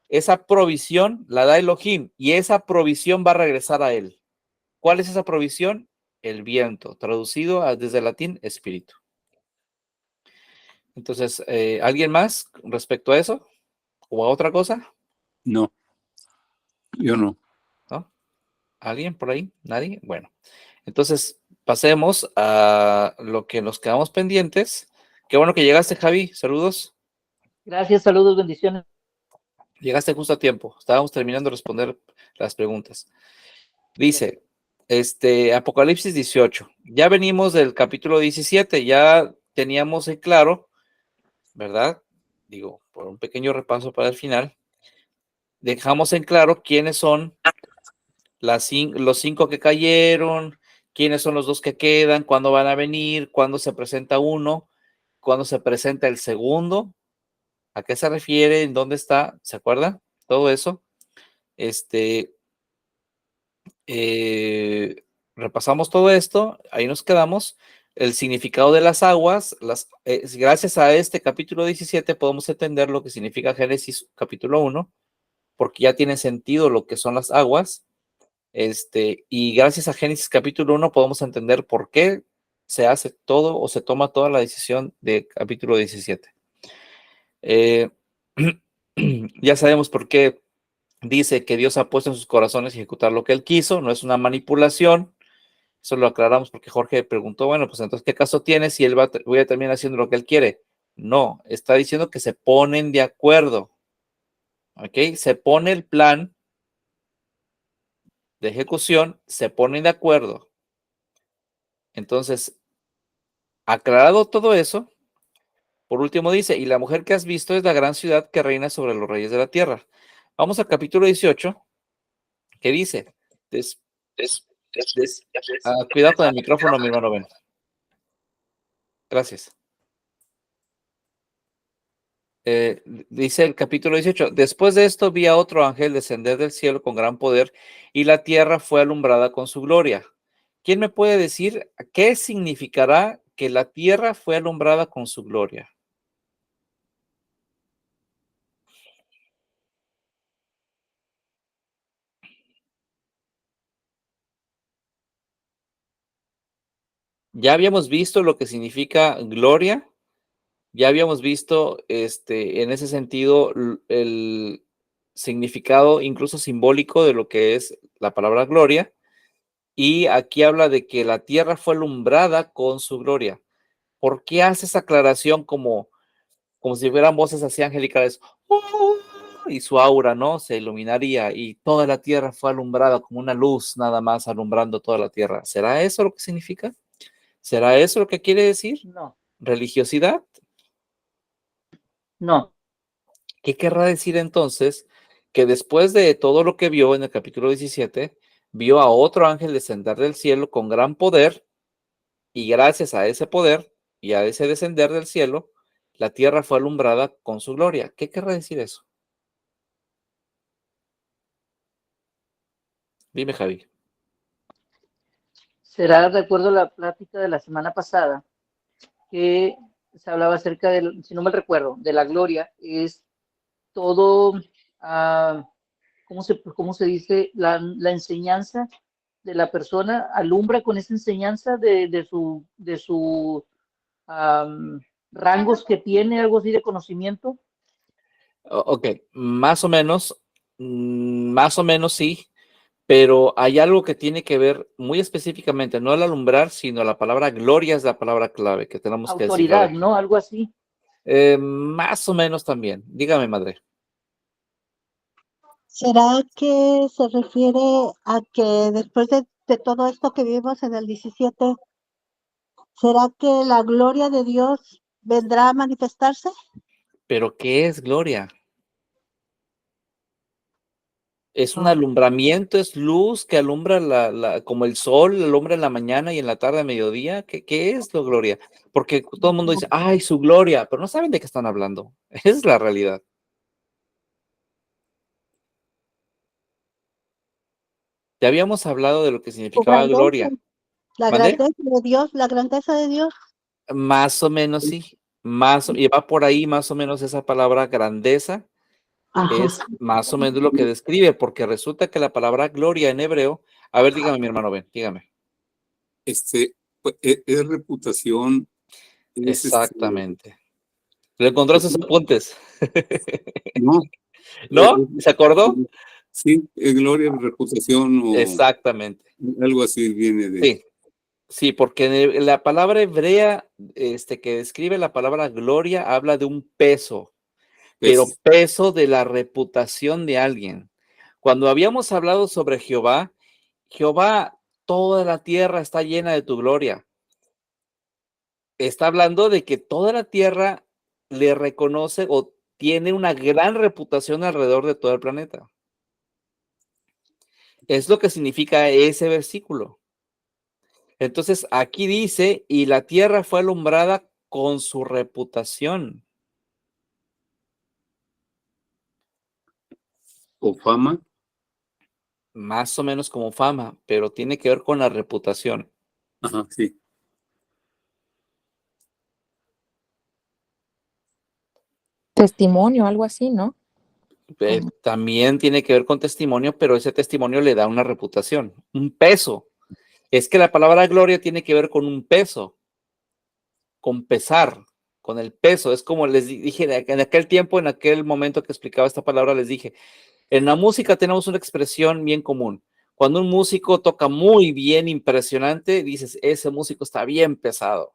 Esa provisión la da Elohim y esa provisión va a regresar a él. ¿Cuál es esa provisión? El viento, traducido desde el latín, espíritu. Entonces, ¿alguien más respecto a eso? ¿O a otra cosa? No, yo no. ¿No? ¿Alguien por ahí? ¿Nadie? Bueno, entonces pasemos a lo que nos quedamos pendientes. Qué bueno que llegaste, Javi. Saludos. Gracias, saludos, bendiciones. Llegaste justo a tiempo. Estábamos terminando de responder las preguntas. Dice, Apocalipsis 18. Ya venimos del capítulo 17, ya teníamos en claro, ¿verdad? Digo, por un pequeño repaso para el final, dejamos en claro quiénes son los 5 que cayeron, quiénes son los 2 que quedan, cuándo van a venir, cuándo se presenta uno, cuándo se presenta el segundo, a qué se refiere, en dónde está, ¿se acuerdan? Todo eso. Repasamos todo esto, ahí nos quedamos. El significado de las aguas, gracias a este capítulo 17 podemos entender lo que significa Génesis capítulo 1, porque ya tiene sentido lo que son las aguas. Y gracias a Génesis capítulo 1 podemos entender por qué se hace todo o se toma toda la decisión de capítulo 17. Ya sabemos por qué dice que Dios ha puesto en sus corazones ejecutar lo que él quiso, no es una manipulación. Eso lo aclaramos porque Jorge preguntó, bueno, pues entonces, ¿qué caso tiene si él voy a terminar haciendo lo que él quiere? No, está diciendo que se ponen de acuerdo, ¿ok? Se pone el plan de ejecución, se ponen de acuerdo. Entonces, aclarado todo eso, por último dice, y la mujer que has visto es la gran ciudad que reina sobre los reyes de la tierra. Vamos al capítulo 18, que dice, cuidado con el micrófono, mi hermano Ben. Gracias. Dice el capítulo 18, después de esto vi a otro ángel descender del cielo con gran poder y la tierra fue alumbrada con su gloria. ¿Quién me puede decir qué significará que la tierra fue alumbrada con su gloria? Ya habíamos visto lo que significa gloria, ya habíamos visto en ese sentido significado incluso simbólico de lo que es la palabra gloria. Y aquí habla de que la tierra fue alumbrada con su gloria. ¿Por qué hace esa aclaración como si fueran voces así angelicales? ¡Oh! Y su aura, ¿no? Se iluminaría y toda la tierra fue alumbrada como una luz nada más alumbrando toda la tierra. ¿Será eso lo que significa? ¿Será eso lo que quiere decir? No, ¿Religiosidad? no. ¿Qué querrá decir entonces? Que después de todo lo que vio en el capítulo 17, vio a otro ángel descender del cielo con gran poder, y gracias a ese poder y a ese descender del cielo, la tierra fue alumbrada con su gloria. ¿Qué querrá decir eso? Dime, Javi. Será de acuerdo a la plática de la semana pasada que se hablaba acerca del, si no me recuerdo, de la gloria, es todo, ¿cómo se dice? La enseñanza de la persona alumbra con esa enseñanza de su rangos que tiene, algo así de conocimiento. Ok, más o menos sí, pero hay algo que tiene que ver muy específicamente, no el alumbrar, sino la palabra gloria es la palabra clave que tenemos que descifrar Autoridad, aquí. ¿no? Algo así. Más o menos también. Dígame, madre. ¿Será que se refiere a que después de todo esto que vivimos en el 17, ¿será que la gloria de Dios vendrá a manifestarse? ¿Pero qué es gloria? Es un Ah, alumbramiento, es luz que alumbra como el sol alumbra en la mañana y en la tarde a mediodía. ¿Qué es la gloria? Porque todo el mundo dice, ay, su gloria, pero no saben de qué están hablando. Esa es la realidad. Ya habíamos hablado de lo que su significaba grandeza, gloria. la ¿Mandé? grandeza de Dios, la grandeza de Dios. Más o menos sí. Y va por ahí más o menos esa palabra grandeza. Ajá. Es más o menos lo que describe, porque resulta que la palabra gloria en hebreo, a ver, dígame, mi hermano, ven, dígame. Pues, es reputación, es Exactamente. ¿Le encontró sus apuntes? no, ¿No? ¿Se acordó? sí, es gloria, reputación o Exactamente. algo así viene de. Sí, sí, porque la palabra hebrea, que describe la palabra gloria, habla de un peso, pero Pues, peso de la reputación de alguien. Cuando habíamos hablado sobre Jehová, Jehová, toda la tierra está llena de tu gloria. Está hablando de que toda la tierra le reconoce o tiene una gran reputación alrededor de todo el planeta. Es lo que significa ese versículo. Entonces aquí dice, y la tierra fue alumbrada con su reputación. o fama, Más o menos como fama, pero tiene que ver con la reputación. ajá, sí. Testimonio, algo así, ¿no? También tiene que ver con testimonio, pero ese testimonio le da una reputación, un peso. Es que la palabra gloria tiene que ver con un peso, con pesar, con el peso. Es como les dije en aquel tiempo, en aquel momento que explicaba esta palabra, les dije, en la música tenemos una expresión bien común. Cuando un músico toca muy bien, impresionante, dices, ese músico está bien pesado.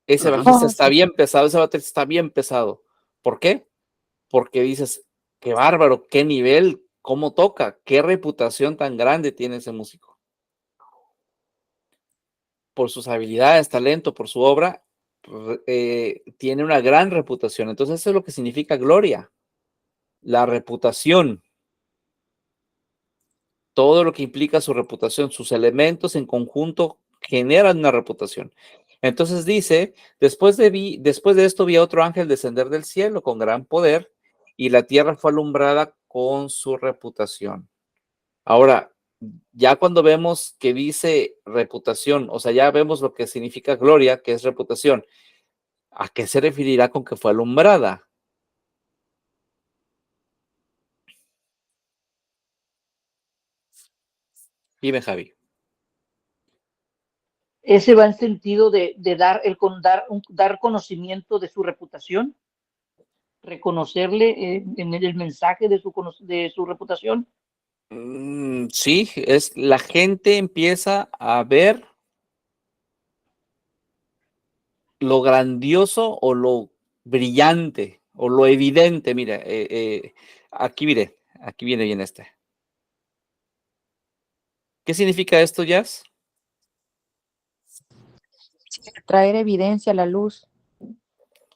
Ese Ajá. bajista Oh, está sí. bien pesado, ese baterista está bien pesado. ¿Por qué? Porque dices, qué bárbaro, qué nivel, cómo toca, qué reputación tan grande tiene ese músico. Por sus habilidades, talento, por su obra, tiene una gran reputación. Entonces eso es lo que significa gloria, la reputación. Todo lo que implica su reputación, sus elementos en conjunto generan una reputación. Entonces dice, después de esto vi a otro ángel descender del cielo con gran poder y la tierra fue alumbrada con su reputación. Ahora, ya cuando vemos que dice reputación, o sea, ya vemos lo que significa gloria, que es reputación, ¿a qué se referirá con que fue alumbrada? Dime, Javi. Ese va en sentido de dar, dar conocimiento de su reputación, reconocerle en el mensaje de su reputación. Sí, la gente empieza a ver lo grandioso o lo brillante o lo evidente. Mira, aquí viene bien este. ¿Qué significa esto, Jazz? Traer evidencia a la luz.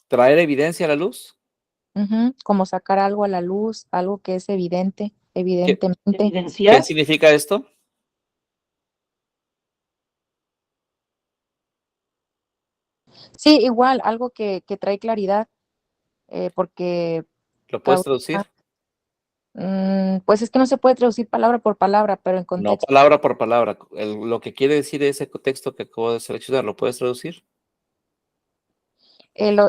¿Traer evidencia a la luz? Como sacar algo a la luz, algo que es evidente, ¿Qué evidentemente. Evidenciar. significa esto? Sí, igual, algo que trae claridad, porque ¿Lo puedes causa, traducir? pues es que no se puede traducir palabra por palabra, pero en No contexto. palabra por palabra. Lo que quiere decir ese texto que acabo de seleccionar, ¿lo puedes traducir? El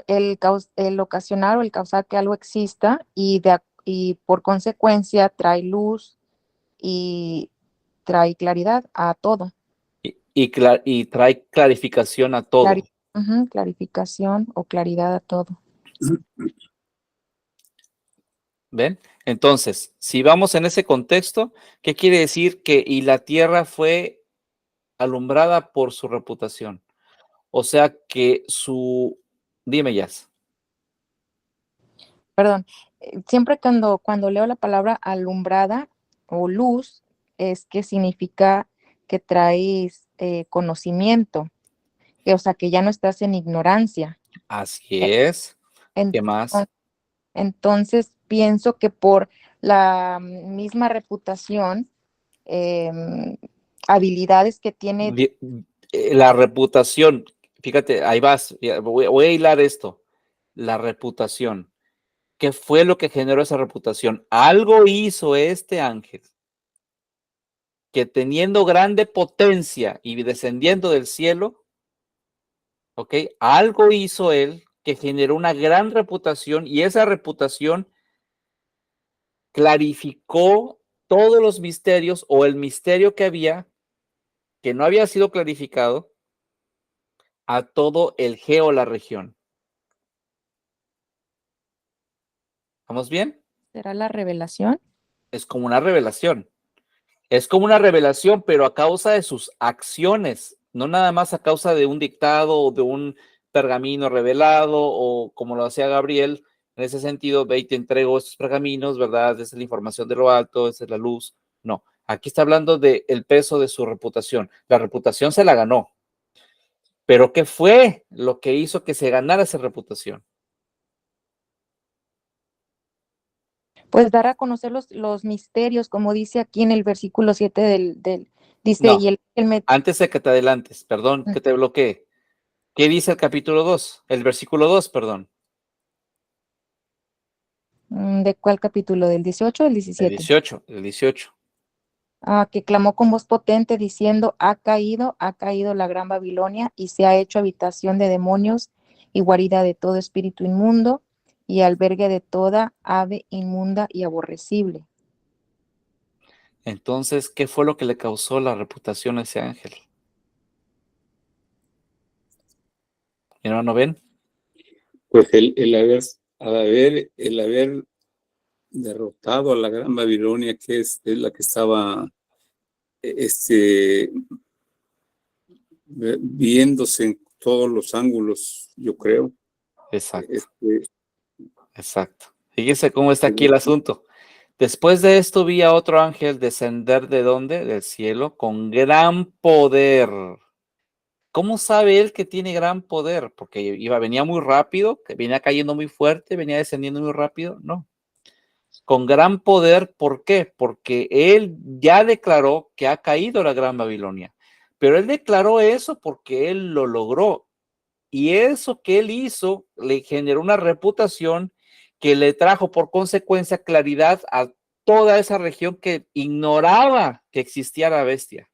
ocasionar o el causar que algo exista y por consecuencia trae luz y trae claridad a todo. Y trae clarificación a todo. Clarificación o claridad a todo. ¿Ven? Entonces, si vamos en ese contexto, ¿qué quiere decir? Y la tierra fue alumbrada por su reputación. O sea que dime, Jazz. Perdón, siempre cuando leo la palabra alumbrada o luz, es que significa que traes conocimiento, o sea, que ya no estás en ignorancia. Así E- es. en- ¿Qué más? Entonces, pienso que por la misma reputación, habilidades que tiene. La reputación, fíjate, ahí vas, voy a hilar esto. La reputación. ¿Qué fue lo que generó esa reputación? Algo hizo este ángel que teniendo grande potencia y descendiendo del cielo, ¿ok? Algo hizo él que generó una gran reputación y esa reputación clarificó todos los misterios o el misterio que había, que no había sido clarificado, a todo el la región. ¿Vamos bien? ¿Será la revelación? Es como una revelación. Es como una revelación, pero a causa de sus acciones, no nada más a causa de un dictado o de un pergamino revelado o como lo hacía Gabriel. En ese sentido, ve y te entrego estos pergaminos, ¿verdad? Esa es la información de lo alto, esa es la luz. No, aquí está hablando del peso de su reputación. La reputación se la ganó. Pero ¿qué fue lo que hizo que se ganara esa reputación? Pues dar a conocer los misterios, como dice aquí en el versículo 7 dice, No, y el antes de que te adelantes, perdón que te bloqueé. ¿Qué dice el capítulo 2? El versículo 2, perdón. ¿De cuál capítulo? ¿Del 18 o del El 17? 18, el 18. Que clamó con voz potente diciendo, ha caído la gran Babilonia y se ha hecho habitación de demonios y guarida de todo espíritu inmundo y albergue de toda ave inmunda y aborrecible. Entonces, ¿qué fue lo que le causó la reputación a ese ángel? ¿Mi hermano ven? Pues el haber derrotado a la gran Babilonia, que es la que estaba viéndose en todos los ángulos, yo creo. Exacto, Este, exacto. Fíjese cómo está aquí el asunto. Después de esto vi a otro ángel descender ¿de dónde? Del cielo con gran poder. ¿Cómo sabe él que tiene gran poder? Porque venía muy rápido, que venía cayendo muy fuerte, venía descendiendo muy rápido. No. Con gran poder, ¿por qué? Porque él ya declaró que ha caído la gran Babilonia. Pero él declaró eso porque él lo logró. Y eso que él hizo le generó una reputación que le trajo por consecuencia claridad a toda esa región que ignoraba que existía la bestia.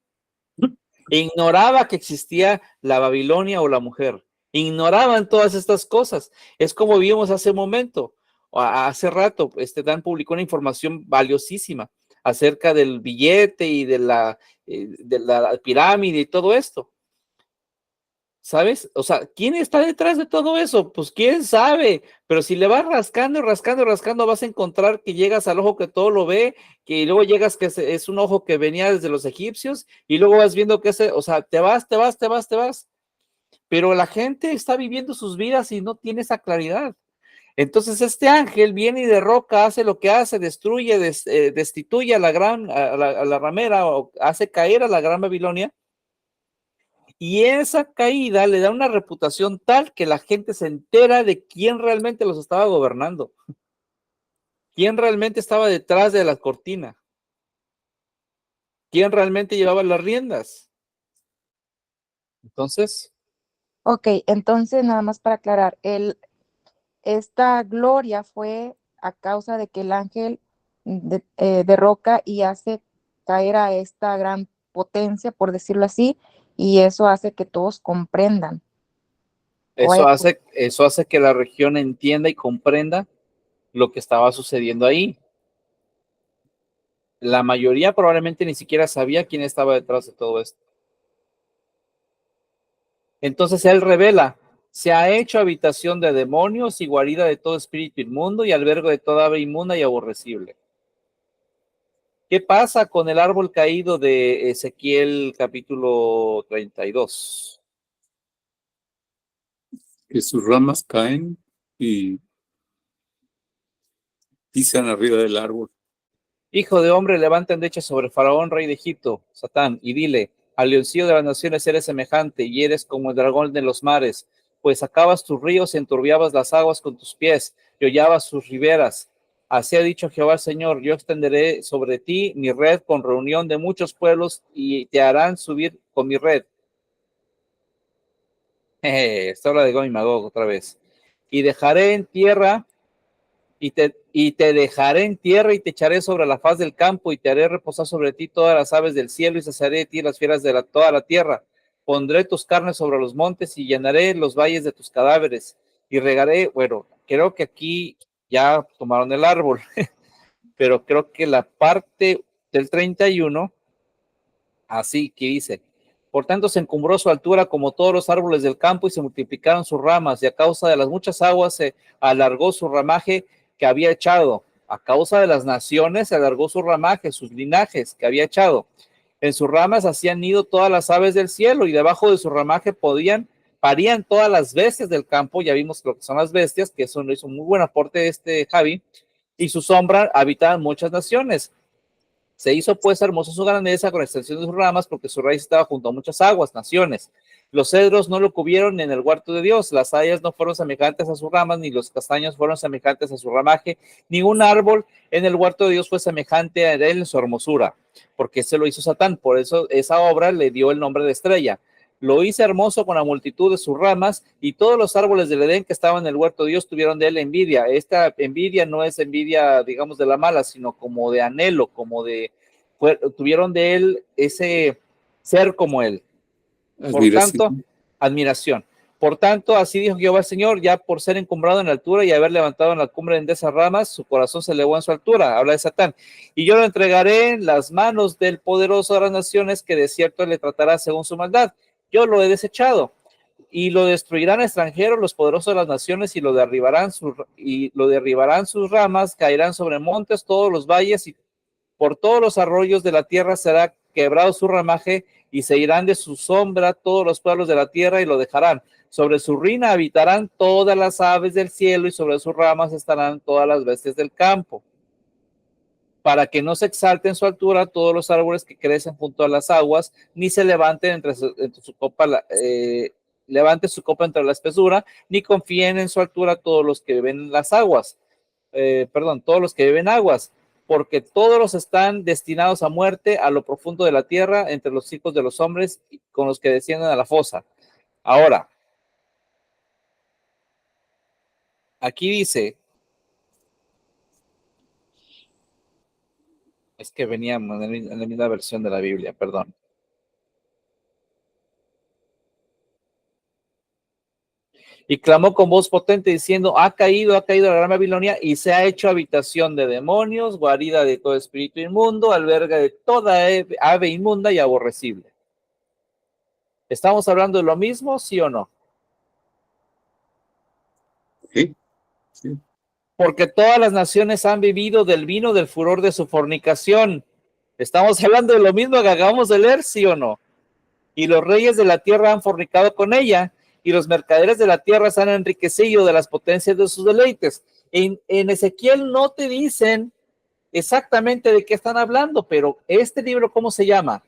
Ignoraba que existía la Babilonia o la mujer. Ignoraban todas estas cosas. Es como vimos hace un momento, hace rato, Dan publicó una información valiosísima acerca del billete y de la pirámide y todo esto. ¿Sabes? O sea, ¿quién está detrás de todo eso? Pues quién sabe, pero si le vas rascando, rascando, rascando, vas a encontrar que llegas al ojo que todo lo ve, que luego llegas que es un ojo que venía desde los egipcios, y luego vas viendo que o sea, te vas, te vas, te vas, te vas. Pero la gente está viviendo sus vidas y no tiene esa claridad. Entonces este ángel viene y derroca, hace lo que hace, destruye, destituye a a la ramera, o hace caer a la gran Babilonia, y esa caída le da una reputación tal que la gente se entera de quién realmente los estaba gobernando, quién realmente estaba detrás de la cortina, quién realmente llevaba las riendas. Entonces, Ok, entonces nada más para aclarar, esta gloria fue a causa de que el ángel derroca y hace caer a esta gran potencia, por decirlo así, y eso hace que todos comprendan. eso hace que la región entienda y comprenda lo que estaba sucediendo ahí. La mayoría probablemente ni siquiera sabía quién estaba detrás de todo esto. Entonces él revela: se ha hecho habitación de demonios y guarida de todo espíritu inmundo y albergo de toda ave inmunda y aborrecible. ¿Qué pasa con el árbol caído de Ezequiel capítulo 32? Que sus ramas caen y pisan arriba del árbol. Hijo de hombre, levanta endechas sobre Faraón, rey de Egipto, Satán, y dile: al leoncillo de las naciones eres semejante, y eres como el dragón de los mares, pues sacabas tus ríos y enturbiabas las aguas con tus pies, y hollabas sus riberas. Así ha dicho Jehová el Señor: yo extenderé sobre ti mi red con reunión de muchos pueblos, y te harán subir con mi red. Esto habla de Gog y Magog otra vez. Y dejaré en tierra y te dejaré en tierra y te echaré sobre la faz del campo y te haré reposar sobre ti todas las aves del cielo y saciaré de ti las fieras de toda la tierra. Pondré tus carnes sobre los montes y llenaré los valles de tus cadáveres y regaré. Bueno, creo que aquí ya tomaron el árbol, pero creo que la parte del 31, así que dice: por tanto se encumbró su altura como todos los árboles del campo y se multiplicaron sus ramas, y a causa de las muchas aguas se alargó su ramaje que había echado. A causa de las naciones se alargó su ramaje, sus linajes que había echado. En sus ramas hacían nido todas las aves del cielo, y debajo de su ramaje parían todas las bestias del campo. Ya vimos lo que son las bestias, que eso hizo un muy buen aporte Javi, y su sombra habitaban muchas naciones. Se hizo pues hermosa su grandeza con extensión de sus ramas, porque su raíz estaba junto a muchas aguas, naciones. Los cedros no lo cubrieron en el huerto de Dios, las hayas no fueron semejantes a sus ramas, ni los castaños fueron semejantes a su ramaje, ningún árbol en el huerto de Dios fue semejante a él en su hermosura, porque se lo hizo Satán. Por eso esa obra le dio el nombre de estrella. Lo hice hermoso con la multitud de sus ramas, y todos los árboles del Edén que estaban en el huerto de Dios tuvieron de él envidia. Esta envidia no es envidia, digamos, de la mala, sino como de anhelo, tuvieron de él ese ser como él. Por tanto, admiración. Por tanto, así dijo Jehová el Señor: ya por ser encumbrado en la altura y haber levantado en la cumbre de esas ramas, su corazón se elevó en su altura. Habla de Satán. Y yo lo entregaré en las manos del poderoso de las naciones, que de cierto le tratará según su maldad. Yo lo he desechado, y lo destruirán extranjeros, los poderosos de las naciones, y lo derribarán sus ramas, caerán sobre montes, todos los valles, y por todos los arroyos de la tierra será quebrado su ramaje, y se irán de su sombra todos los pueblos de la tierra y lo dejarán. Sobre su ruina habitarán todas las aves del cielo, y sobre sus ramas estarán todas las bestias del campo, para que no se exalten su altura todos los árboles que crecen junto a las aguas, ni se levanten entre su copa, levante su copa entre la espesura, ni confíen en su altura todos los que beben las aguas, todos los que beben aguas, porque todos los están destinados a muerte, a lo profundo de la tierra, entre los hijos de los hombres, con los que descienden a la fosa. Ahora, aquí dice, es que venía en la misma versión de la Biblia, perdón. Y clamó con voz potente diciendo: ha caído la gran Babilonia, y se ha hecho habitación de demonios, guarida de todo espíritu inmundo, alberga de toda ave inmunda y aborrecible. ¿Estamos hablando de lo mismo, sí o no? Sí. Porque todas las naciones han bebido del vino del furor de su fornicación. ¿Estamos hablando de lo mismo que acabamos de leer, sí o no? Y los reyes de la tierra han fornicado con ella, y los mercaderes de la tierra se han enriquecido de las potencias de sus deleites. En Ezequiel no te dicen exactamente de qué están hablando, pero este libro, ¿cómo se llama?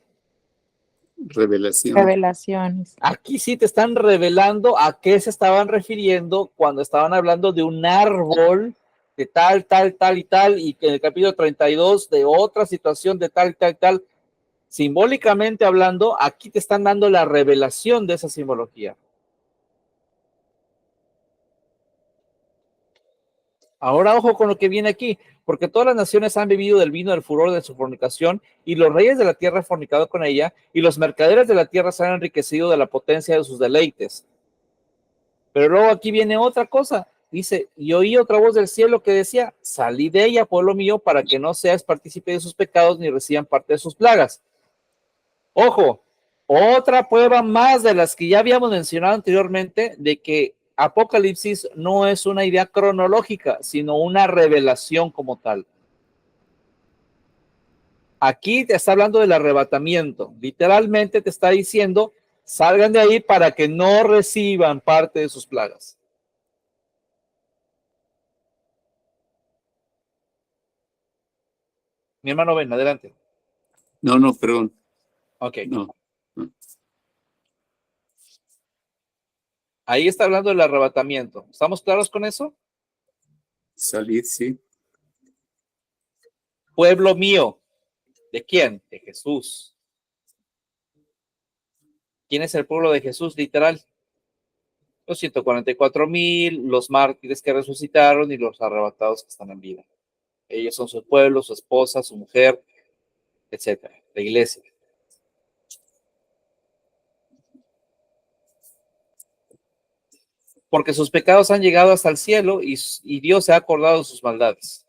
Revelación. Revelaciones. Aquí sí te están revelando a qué se estaban refiriendo cuando estaban hablando de un árbol de tal, tal, tal y tal, y que en el capítulo 32 de otra situación de tal, tal, tal. Simbólicamente hablando, aquí te están dando la revelación de esa simbología. Ahora ojo con lo que viene aquí, porque todas las naciones han bebido del vino del furor de su fornicación, y los reyes de la tierra han fornicado con ella, y los mercaderes de la tierra se han enriquecido de la potencia de sus deleites. Pero luego aquí viene otra cosa, dice, y oí otra voz del cielo que decía, salid de ella, pueblo mío, para que no seas partícipe de sus pecados, ni reciban parte de sus plagas. Ojo, otra prueba más de las que ya habíamos mencionado anteriormente, de que Apocalipsis no es una idea cronológica, sino una revelación como tal. Aquí te está hablando del arrebatamiento. Literalmente te está diciendo, salgan de ahí para que no reciban parte de sus plagas. Mi hermano Ben, adelante. No, perdón. Ok. No. Ahí está hablando del arrebatamiento. ¿Estamos claros con eso? Salir, sí. Pueblo mío. ¿De quién? De Jesús. ¿Quién es el pueblo de Jesús literal? Los 144,000, los mártires que resucitaron y los arrebatados que están en vida. Ellos son su pueblo, su esposa, su mujer, etcétera. La iglesia. Porque sus pecados han llegado hasta el cielo y Dios se ha acordado de sus maldades.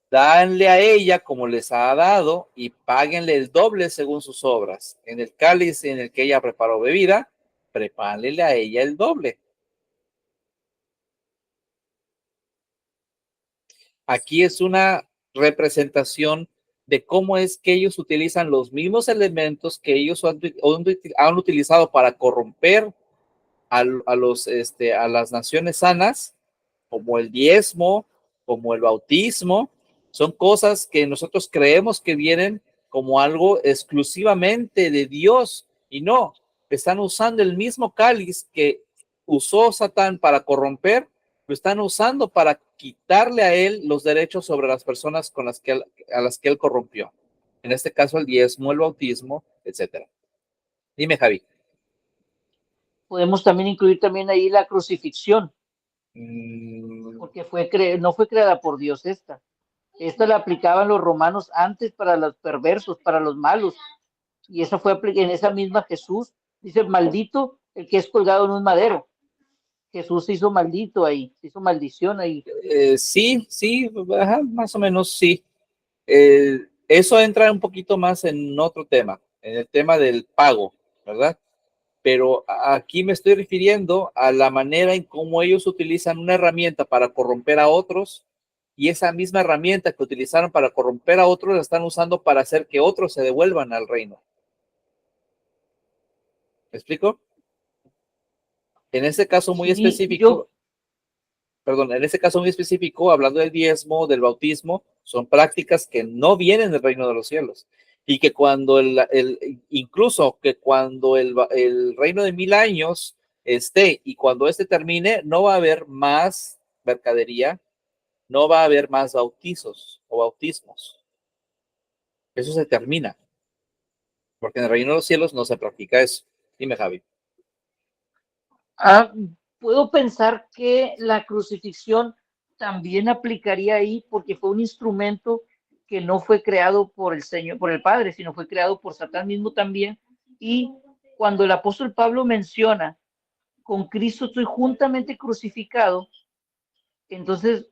Danle a ella como les ha dado y páguenle el doble según sus obras. En el cáliz en el que ella preparó bebida, prepárenle a ella el doble. Aquí es una representación de cómo es que ellos utilizan los mismos elementos que ellos han utilizado para corromper a las naciones sanas, como el diezmo, como el bautismo. Son cosas que nosotros creemos que vienen como algo exclusivamente de Dios, y no, están usando el mismo cáliz que usó Satán para corromper, lo están usando para quitarle a él los derechos sobre las personas a las que él corrompió. En este caso, el diezmo, el bautismo, etcétera. Dime, Javi. Podemos también incluir también ahí la crucifixión, porque no fue creada por Dios esta. Esta la aplicaban los romanos antes para los perversos, para los malos. Y esa fue en esa misma Jesús. Dice, maldito el que es colgado en un madero. Jesús se hizo maldito ahí, se hizo maldición ahí. Sí, ajá, más o menos sí. Eso entra un poquito más en otro tema, en el tema del pago, ¿verdad? Pero aquí me estoy refiriendo a la manera en cómo ellos utilizan una herramienta para corromper a otros, y esa misma herramienta que utilizaron para corromper a otros la están usando para hacer que otros se devuelvan al reino. ¿Me explico? En este caso muy específico, en este caso muy específico, hablando del diezmo, del bautismo, son prácticas que no vienen del reino de los cielos. Y que cuando incluso que cuando el reino de 1000 años esté y cuando este termine, no va a haber más mercadería, no va a haber más bautizos o bautismos. Eso se termina. Porque en el reino de los cielos no se practica eso. Dime, Javi. Puedo pensar que la crucifixión también aplicaría ahí porque fue un instrumento que no fue creado por el Señor, por el Padre, sino fue creado por Satán mismo también. Y cuando el apóstol Pablo menciona, con Cristo estoy juntamente crucificado, entonces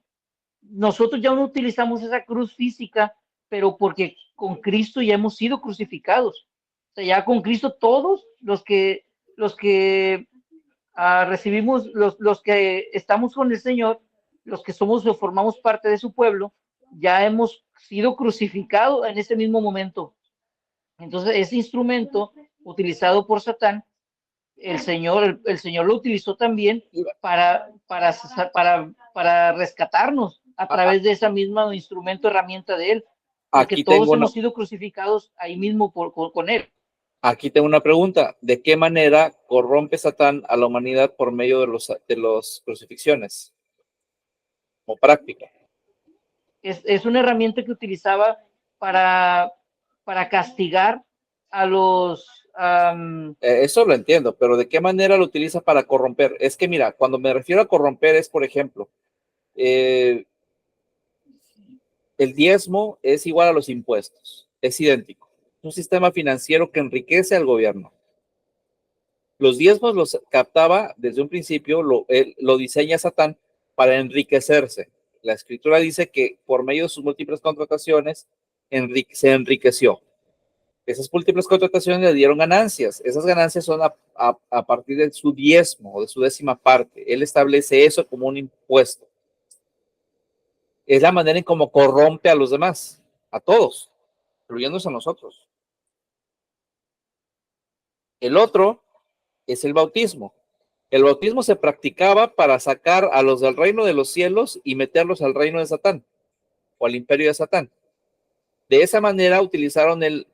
nosotros ya no utilizamos esa cruz física, pero porque con Cristo ya hemos sido crucificados. O sea, ya con Cristo todos los que recibimos, los que estamos con el Señor, los que somos o formamos parte de su pueblo, ya hemos sido crucificados en ese mismo momento. Entonces, ese instrumento utilizado por Satán, el Señor lo utilizó también para rescatarnos a través de esa misma instrumento, herramienta de él, porque Aquí todos tengo hemos sido crucificados ahí mismo con él. aquí tengo una pregunta. ¿De qué manera corrompe Satán a la humanidad por medio de los crucifixiones? Como práctica. Es una herramienta que utilizaba para castigar a los... Eso lo entiendo, pero ¿de qué manera lo utiliza para corromper? Es que mira, cuando me refiero a corromper es, por ejemplo, el diezmo es igual a los impuestos, es idéntico. Es un sistema financiero que enriquece al gobierno. Los diezmos los captaba desde un principio, lo diseña Satán para enriquecerse. La escritura dice que por medio de sus múltiples contrataciones se enriqueció. Esas múltiples contrataciones le dieron ganancias. Esas ganancias son a partir de su diezmo o de su 10ª parte. Él establece eso como un impuesto. Es la manera en cómo corrompe a los demás, a todos, incluyéndose a nosotros. El otro es el bautismo. El bautismo se practicaba para sacar a los del reino de los cielos y meterlos al reino de Satán o al imperio de Satán. De esa manera utilizaron el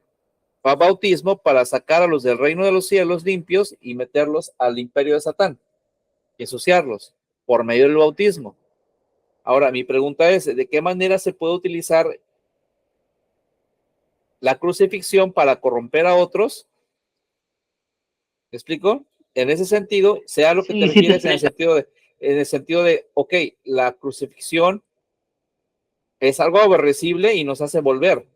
bautismo para sacar a los del reino de los cielos limpios y meterlos al imperio de Satán y ensuciarlos por medio del bautismo. Ahora, mi pregunta es, ¿de qué manera se puede utilizar la crucifixión para corromper a otros? ¿Me explico? En ese sentido, sea lo que te refieres en el sentido de, ok, la crucifixión es algo aborrecible y nos hace volver.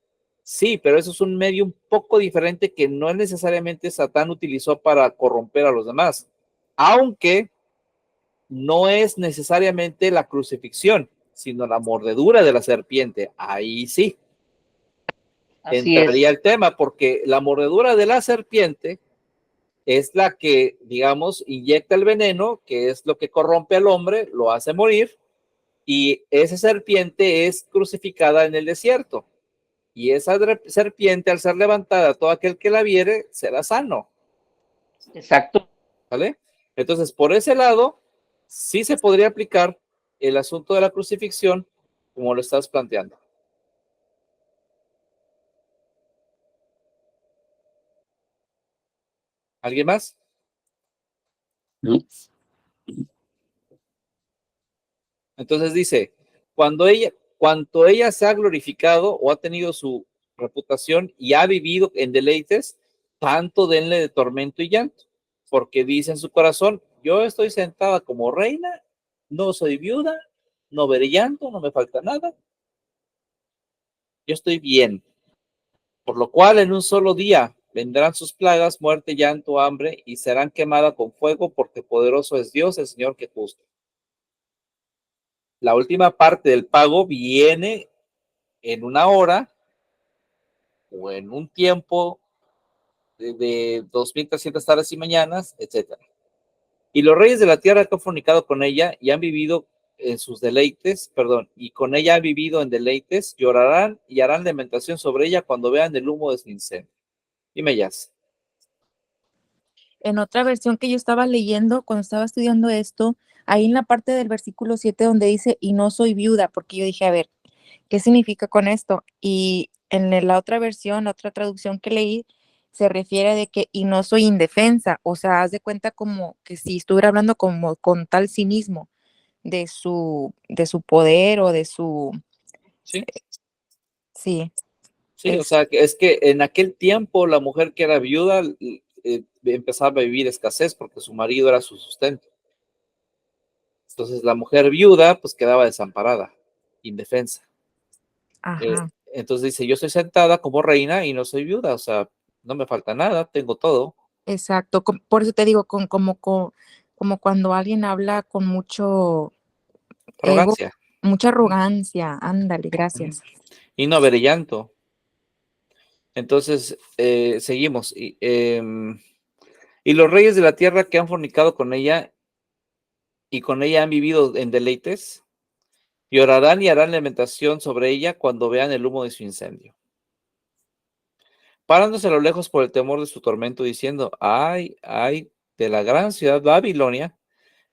Sí, pero eso es un medio un poco diferente que no necesariamente Satán utilizó para corromper a los demás, aunque no es necesariamente la crucifixión, sino la mordedura de la serpiente. Ahí sí entraría el tema, porque la mordedura de la serpiente es la que, digamos, inyecta el veneno, que es lo que corrompe al hombre, lo hace morir, y esa serpiente es crucificada en el desierto. Y esa serpiente, al ser levantada, todo aquel que la viere será sano. Exacto. ¿Vale? Entonces, por ese lado, sí se podría aplicar el asunto de la crucifixión como lo estás planteando. ¿Alguien más? ¿No? Entonces dice, cuanto ella se ha glorificado o ha tenido su reputación y ha vivido en deleites, tanto denle de tormento y llanto, porque dice en su corazón, yo estoy sentada como reina, no soy viuda, no veré llanto, no me falta nada, yo estoy bien, por lo cual en un solo día vendrán sus plagas, muerte, llanto, hambre, y serán quemadas con fuego, porque poderoso es Dios, el Señor que juzga. La última parte del pago viene en una hora o en un tiempo de 2300 tardes y mañanas, etc. Y los reyes de la tierra que han fornicado con ella y han vivido en sus deleites, y con ella han vivido en deleites, llorarán y harán lamentación sobre ella cuando vean el humo de su incendio. Dime, Yas. En otra versión que yo estaba leyendo, cuando estaba estudiando esto, ahí en la parte del versículo 7 donde dice, y no soy viuda, porque yo dije, a ver, ¿qué significa con esto? Y en la otra versión, la otra traducción que leí, se refiere de que, y no soy indefensa, o sea, haz de cuenta como que si estuviera hablando como con tal cinismo de su poder o de su... Sí. Sí. Sí, o sea, es que en aquel tiempo la mujer que era viuda empezaba a vivir escasez porque su marido era su sustento. Entonces la mujer viuda pues quedaba desamparada, indefensa. Ajá. Entonces dice, yo estoy sentada como reina y no soy viuda, o sea, no me falta nada, tengo todo. Exacto, por eso te digo, como cuando alguien habla con mucho ego, Arrogancia. mucha arrogancia, ándale, gracias. Y no veré llanto. Entonces, seguimos. Y los reyes de la tierra que han fornicado con ella y con ella han vivido en deleites, llorarán y harán lamentación sobre ella cuando vean el humo de su incendio. Parándose a lo lejos por el temor de su tormento, diciendo, ay, ay, de la gran ciudad Babilonia,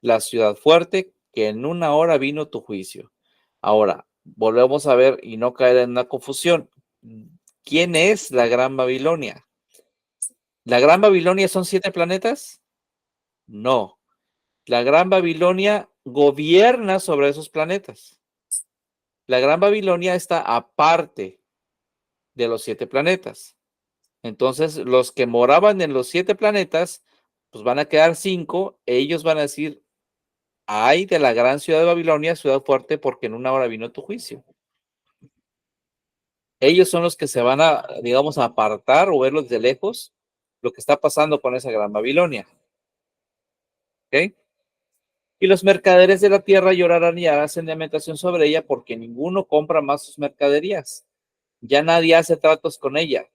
la ciudad fuerte, que en una hora vino tu juicio. Ahora, volvemos a ver y no caer en una confusión. ¿Quién es la gran Babilonia? ¿La gran Babilonia son 7 planetas? No. La gran Babilonia gobierna sobre esos planetas. La gran Babilonia está aparte de los 7 planetas. Entonces, los que moraban en los 7 planetas, pues van a quedar 5. Ellos van a decir, ay de la gran ciudad de Babilonia, ciudad fuerte, porque en una hora vino tu juicio. Ellos son los que se van a, digamos, a apartar o verlo desde lejos, lo que está pasando con esa gran Babilonia. ¿Ok? Y los mercaderes de la tierra llorarán y hacen lamentación sobre ella, porque ninguno compra más sus mercaderías. Ya nadie hace tratos con ella.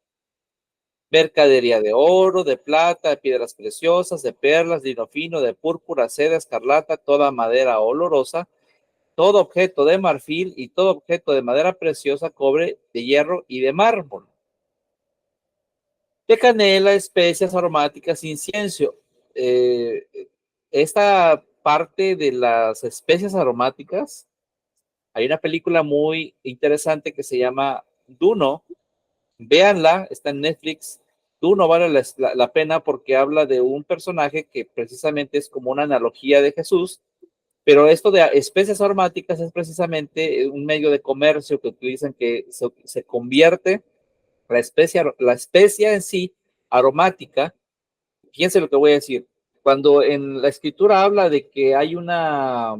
Mercadería de oro, de plata, de piedras preciosas, de perlas, lino fino, de púrpura, seda, escarlata, toda madera olorosa, todo objeto de marfil y todo objeto de madera preciosa, cobre, de hierro y de mármol. De canela, especias aromáticas, incienso. Esta parte de las especias aromáticas, hay una película muy interesante que se llama Duno. Véanla, está en Netflix. Duno vale la pena porque habla de un personaje que precisamente es como una analogía de Jesús, pero esto de especias aromáticas es precisamente un medio de comercio que utilizan que se convierte la especia en sí aromática. Fíjense lo que voy a decir. Cuando en la escritura habla de que hay una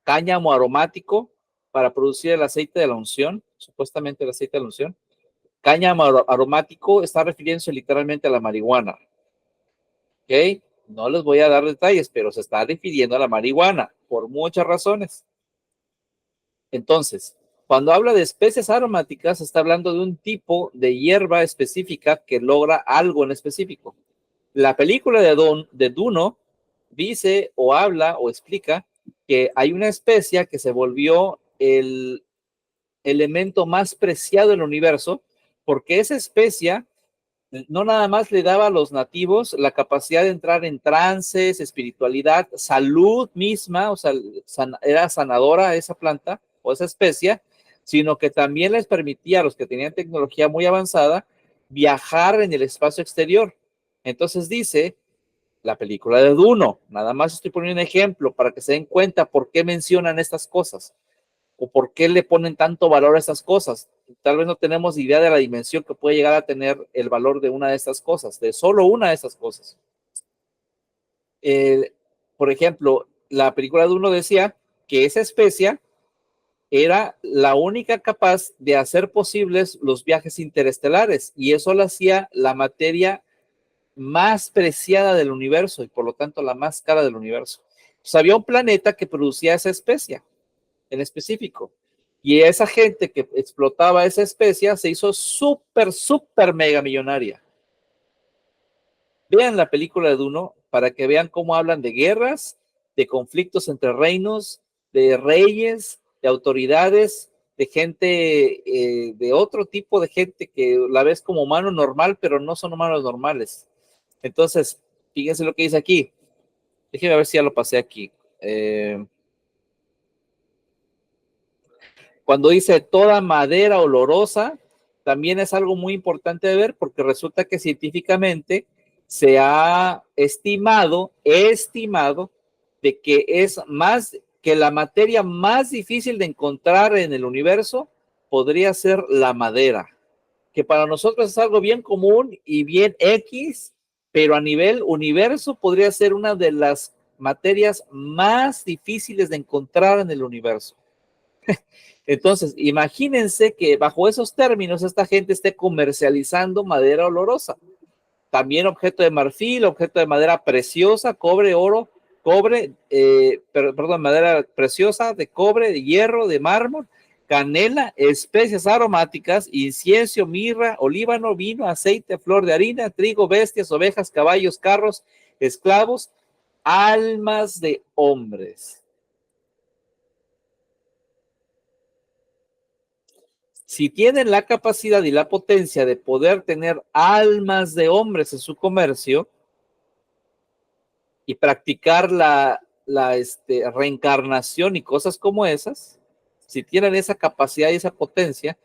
cáñamo aromático para producir el aceite de la unción, supuestamente el aceite de la unción, cáñamo aromático está refiriéndose literalmente a la marihuana. ¿Ok? No les voy a dar detalles, pero se está refiriendo a la marihuana por muchas razones. Entonces, cuando habla de especies aromáticas, está hablando de un tipo de hierba específica que logra algo en específico. La película de Duno dice o habla o explica que hay una especia que se volvió el elemento más preciado del universo, porque esa especia no nada más le daba a los nativos la capacidad de entrar en trances, espiritualidad, salud misma, o sea, era sanadora esa planta o esa especia, sino que también les permitía a los que tenían tecnología muy avanzada viajar en el espacio exterior. Entonces dice la película de Duno, nada más estoy poniendo un ejemplo para que se den cuenta por qué mencionan estas cosas o por qué le ponen tanto valor a estas cosas. Tal vez no tenemos idea de la dimensión que puede llegar a tener el valor de una de estas cosas, de solo una de estas cosas. Por ejemplo, la película de Duno decía que esa especia era la única capaz de hacer posibles los viajes interestelares y eso lo hacía la materia más preciada del universo y por lo tanto la más cara del universo. Pues había un planeta que producía esa especia en específico y esa gente que explotaba esa especia se hizo súper mega millonaria. Vean la película de Duno para que vean cómo hablan de guerras, de conflictos entre reinos, de reyes, de autoridades, de gente, de otro tipo de gente que la ves como humano normal, pero no son humanos normales. Entonces, fíjense lo que dice aquí. Déjenme ver si ya lo pasé aquí. Cuando dice toda madera olorosa, también es algo muy importante de ver porque resulta que científicamente se ha estimado de que es más que la materia más difícil de encontrar en el universo podría ser la madera, que para nosotros es algo bien común y bien X, pero a nivel universo podría ser una de las materias más difíciles de encontrar en el universo. Entonces, imagínense que bajo esos términos esta gente esté comercializando madera olorosa. También objeto de marfil, objeto de madera preciosa, cobre, oro, madera preciosa, de cobre, de hierro, de mármol. canela, especias aromáticas, incienso, mirra, olíbano, vino, aceite, flor de harina, trigo, bestias, ovejas, caballos, carros, esclavos, almas de hombres. Si tienen la capacidad y la potencia de poder tener almas de hombres en su comercio y practicar la reencarnación y cosas como esas, si tienen esa capacidad y esa potencia,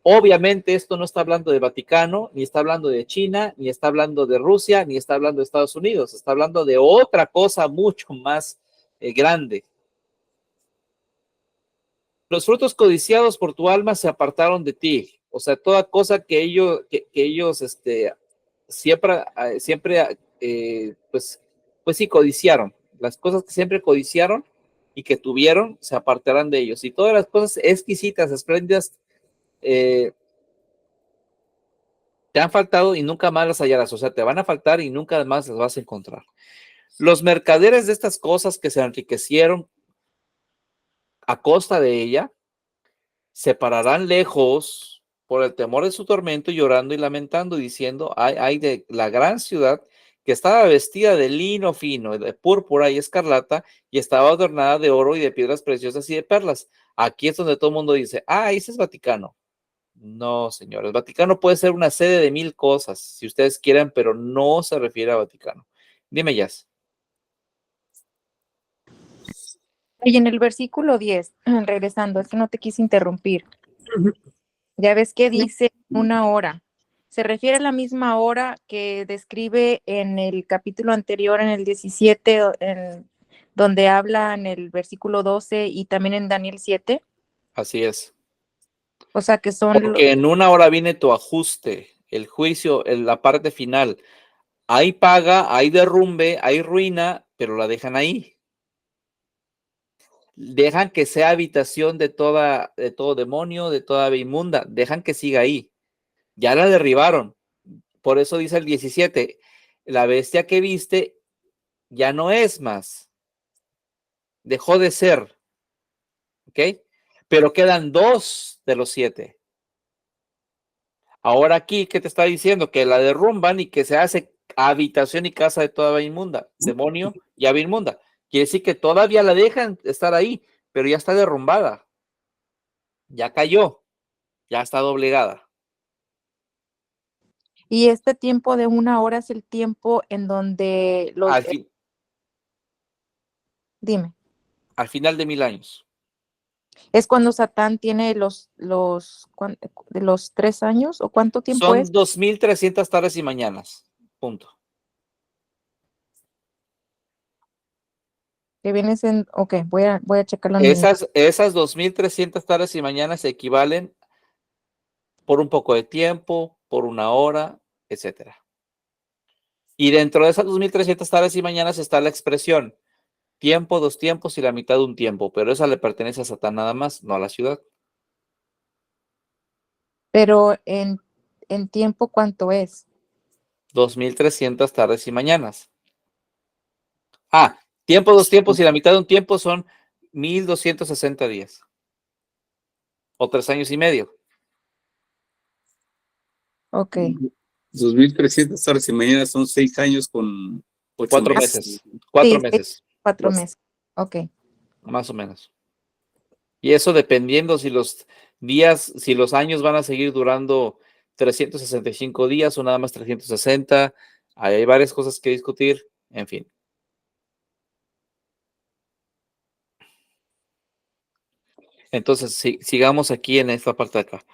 obviamente esto no está hablando de Vaticano, ni está hablando de China, ni está hablando de Rusia, ni está hablando de Estados Unidos, está hablando de otra cosa mucho más grande. Los frutos codiciados por tu alma se apartaron de ti. O sea, toda cosa que ellos siempre pues sí, codiciaron. Las cosas que siempre codiciaron y que tuvieron, se apartarán de ellos. Y todas las cosas exquisitas, espléndidas, te han faltado y nunca más las hallarás. O sea, te van a faltar y nunca más las vas a encontrar. Los mercaderes de estas cosas que se enriquecieron a costa de ella, se pararán lejos por el temor de su tormento, llorando y lamentando, diciendo, ay de la gran ciudad que estaba vestida de lino fino, de púrpura y escarlata, y estaba adornada de oro y de piedras preciosas y de perlas. Aquí es donde todo el mundo dice, ese es Vaticano. No, señores, Vaticano puede ser una sede de 1000 cosas, si ustedes quieren, pero no se refiere a Vaticano. Dime, Jazz. Y en el versículo 10, regresando, es que no te quise interrumpir. Ya ves que dice 1 hora. Se refiere a la misma hora que describe en el capítulo anterior, en el 17, donde habla en el versículo 12 y también en Daniel 7. Así es. O sea que son... Porque en 1 hora viene tu ajuste, el juicio, la parte final. Hay paga, hay derrumbe, hay ruina, pero la dejan ahí. Dejan que sea habitación de todo demonio, de toda ave inmunda. Dejan que siga ahí. Ya la derribaron. Por eso dice el 17, la bestia que viste ya no es más. Dejó de ser. ¿Ok? Pero quedan 2 de los 7. Ahora aquí, ¿qué te está diciendo? Que la derrumban y que se hace habitación y casa de toda ave inmunda. Demonio y ave inmunda. Quiere decir que todavía la dejan estar ahí, pero ya está derrumbada. Ya cayó. Ya está doblegada. Y este tiempo de 1 hora es el tiempo en donde los... Dime. Al final de 1000 años. ¿Es cuando Satán tiene los 3 años? ¿O cuánto tiempo es? Son 2300 tardes y mañanas. Punto. Que vienes en... Ok, voy a checarlo. Esas 2300 tardes y mañanas equivalen por un poco de tiempo, por 1 hora, etcétera. Y dentro de esas 2300 tardes y mañanas está la expresión tiempo, 2 tiempos y la mitad de un tiempo, pero esa le pertenece a Satán nada más, no a la ciudad. Pero en tiempo, ¿cuánto es? 2300 tardes y mañanas. Tiempo, 2 tiempos y la mitad de un tiempo son 1260 días. O 3 años y medio. Ok. 2300 tardes y mañanas son 6 años con 4 meses. 4 meses. 4 meses. Ok. Más o menos. Y eso dependiendo si los días, si los años van a seguir durando 365 días o nada más 360. Hay varias cosas que discutir. En fin. Entonces, sigamos aquí en esta parte de acá.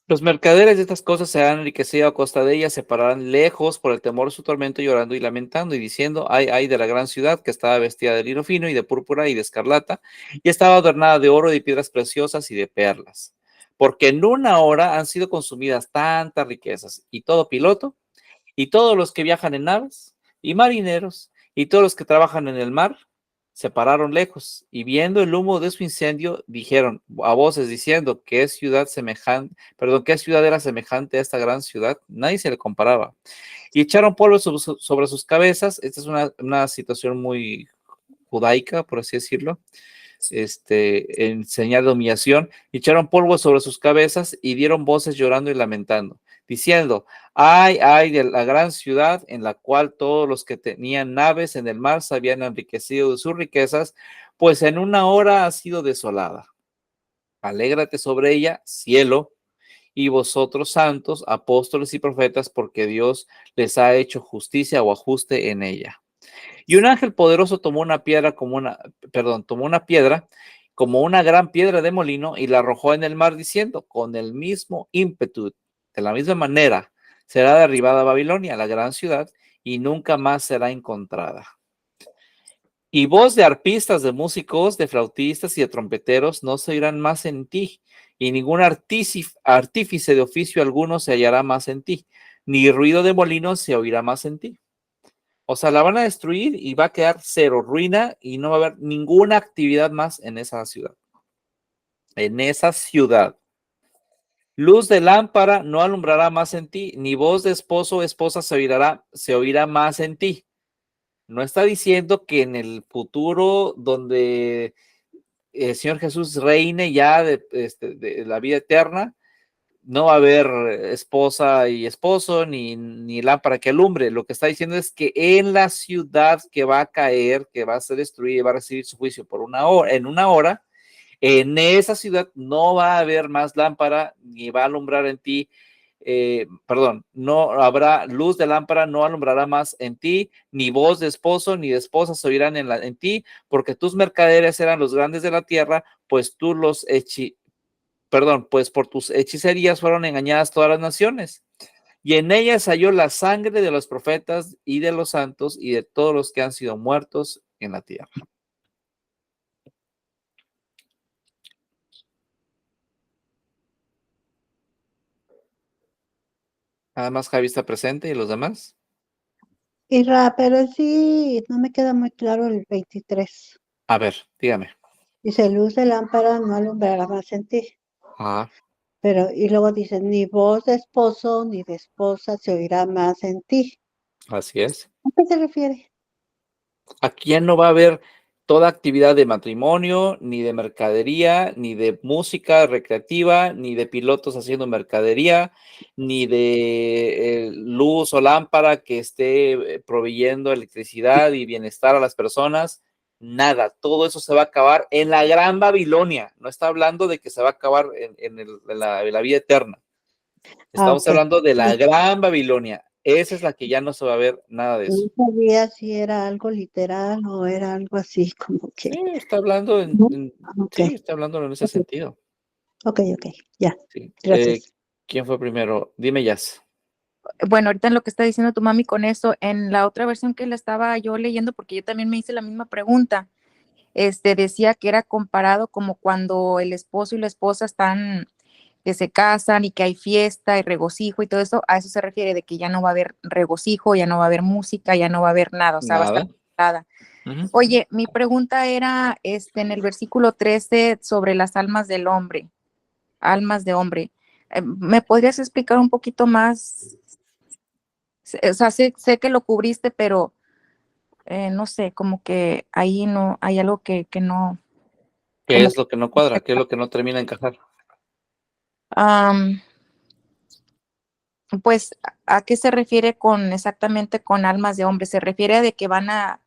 Los mercaderes de estas cosas se han enriquecido a costa de ellas, se pararán lejos por el temor de su tormento, llorando y lamentando y diciendo, ay de la gran ciudad que estaba vestida de lino fino y de púrpura y de escarlata y estaba adornada de oro y de piedras preciosas y de perlas. Porque en 1 hora han sido consumidas tantas riquezas y todo piloto y todos los que viajan en naves y marineros y todos los que trabajan en el mar se pararon lejos y viendo el humo de su incendio, dijeron a voces diciendo qué ciudad qué ciudad era semejante a esta gran ciudad. Nadie se le comparaba. Y echaron polvo sobre sus cabezas. Esta es una situación muy judaica, por así decirlo, en señal de humillación. Echaron polvo sobre sus cabezas y dieron voces llorando y lamentando, diciendo, ay, ay de la gran ciudad en la cual todos los que tenían naves en el mar se habían enriquecido de sus riquezas, pues en una hora ha sido desolada. Alégrate sobre ella, cielo, y vosotros santos, apóstoles y profetas, porque Dios les ha hecho justicia o ajuste en ella. Y un ángel poderoso tomó una piedra como una gran piedra de molino y la arrojó en el mar diciendo, con el mismo ímpetu, de la misma manera, será derribada Babilonia, la gran ciudad, y nunca más será encontrada. Y voz de arpistas, de músicos, de flautistas y de trompeteros no se oirán más en ti, y ningún artífice de oficio alguno se hallará más en ti, ni ruido de molinos se oirá más en ti. O sea, la van a destruir y va a quedar cero, ruina, y no va a haber ninguna actividad más en esa ciudad. En esa ciudad. Luz de lámpara no alumbrará más en ti, ni voz de esposo o esposa se oirá más en ti. No está diciendo que en el futuro donde el Señor Jesús reine ya de la vida eterna, no va a haber esposa y esposo, ni lámpara que alumbre. Lo que está diciendo es que en la ciudad que va a caer, que va a ser destruida y va a recibir su juicio en una hora, en esa ciudad no va a haber más lámpara, ni va a alumbrar en ti, no habrá luz de lámpara, no alumbrará más en ti, ni voz de esposo ni de esposa se oirán en ti, porque tus mercaderes eran los grandes de la tierra, pues pues por tus hechicerías fueron engañadas todas las naciones. Y en ellas halló la sangre de los profetas y de los santos y de todos los que han sido muertos en la tierra. Nada más Javi está presente y los demás. Pero sí, no me queda muy claro el 23. A ver, dígame. Dice, luz de lámpara no alumbrará más en ti. Ah, Pero, y luego dice, ni voz de esposo ni de esposa se oirá más en ti. así es. ¿A qué se refiere? Aquí ya no va a haber toda actividad de matrimonio, ni de mercadería, ni de música recreativa, ni de pilotos haciendo mercadería, ni de luz o lámpara que esté proveyendo electricidad y bienestar a las personas. Nada, todo eso se va a acabar en la gran Babilonia. No está hablando de que se va a acabar en la vida eterna. Estamos Ok. hablando de la gran Babilonia. Esa es la que ya no se va a ver nada de No eso. sabía si era algo literal o era algo así como que. Sí, está hablando ¿No? Ok, sí, está hablando en ese sentido. ok, ya, Sí. gracias. ¿Quién fue primero? Dime, Jazz. Bueno, ahorita en lo que está diciendo tu mami con eso, en la otra versión que la estaba yo leyendo, porque yo también me hice la misma pregunta, decía que era comparado como cuando el esposo y la esposa están, que se casan y que hay fiesta y regocijo y todo eso, a eso se refiere de que ya no va a haber regocijo, ya no va a haber música, ya no va a haber nada, o sea, va a estar Nada. nada. Ujú. Oye, mi pregunta era, en el versículo 13 sobre las almas del hombre, almas de hombre. ¿Me podrías explicar un poquito más? O sea, sé que lo cubriste, pero no sé, como que ahí no, hay algo que no, ¿Qué como es lo que no cuadra? ¿Qué es lo que no termina de encajar? am, pues, ¿a qué se refiere con exactamente con almas de hombre? Se refiere a de que van a,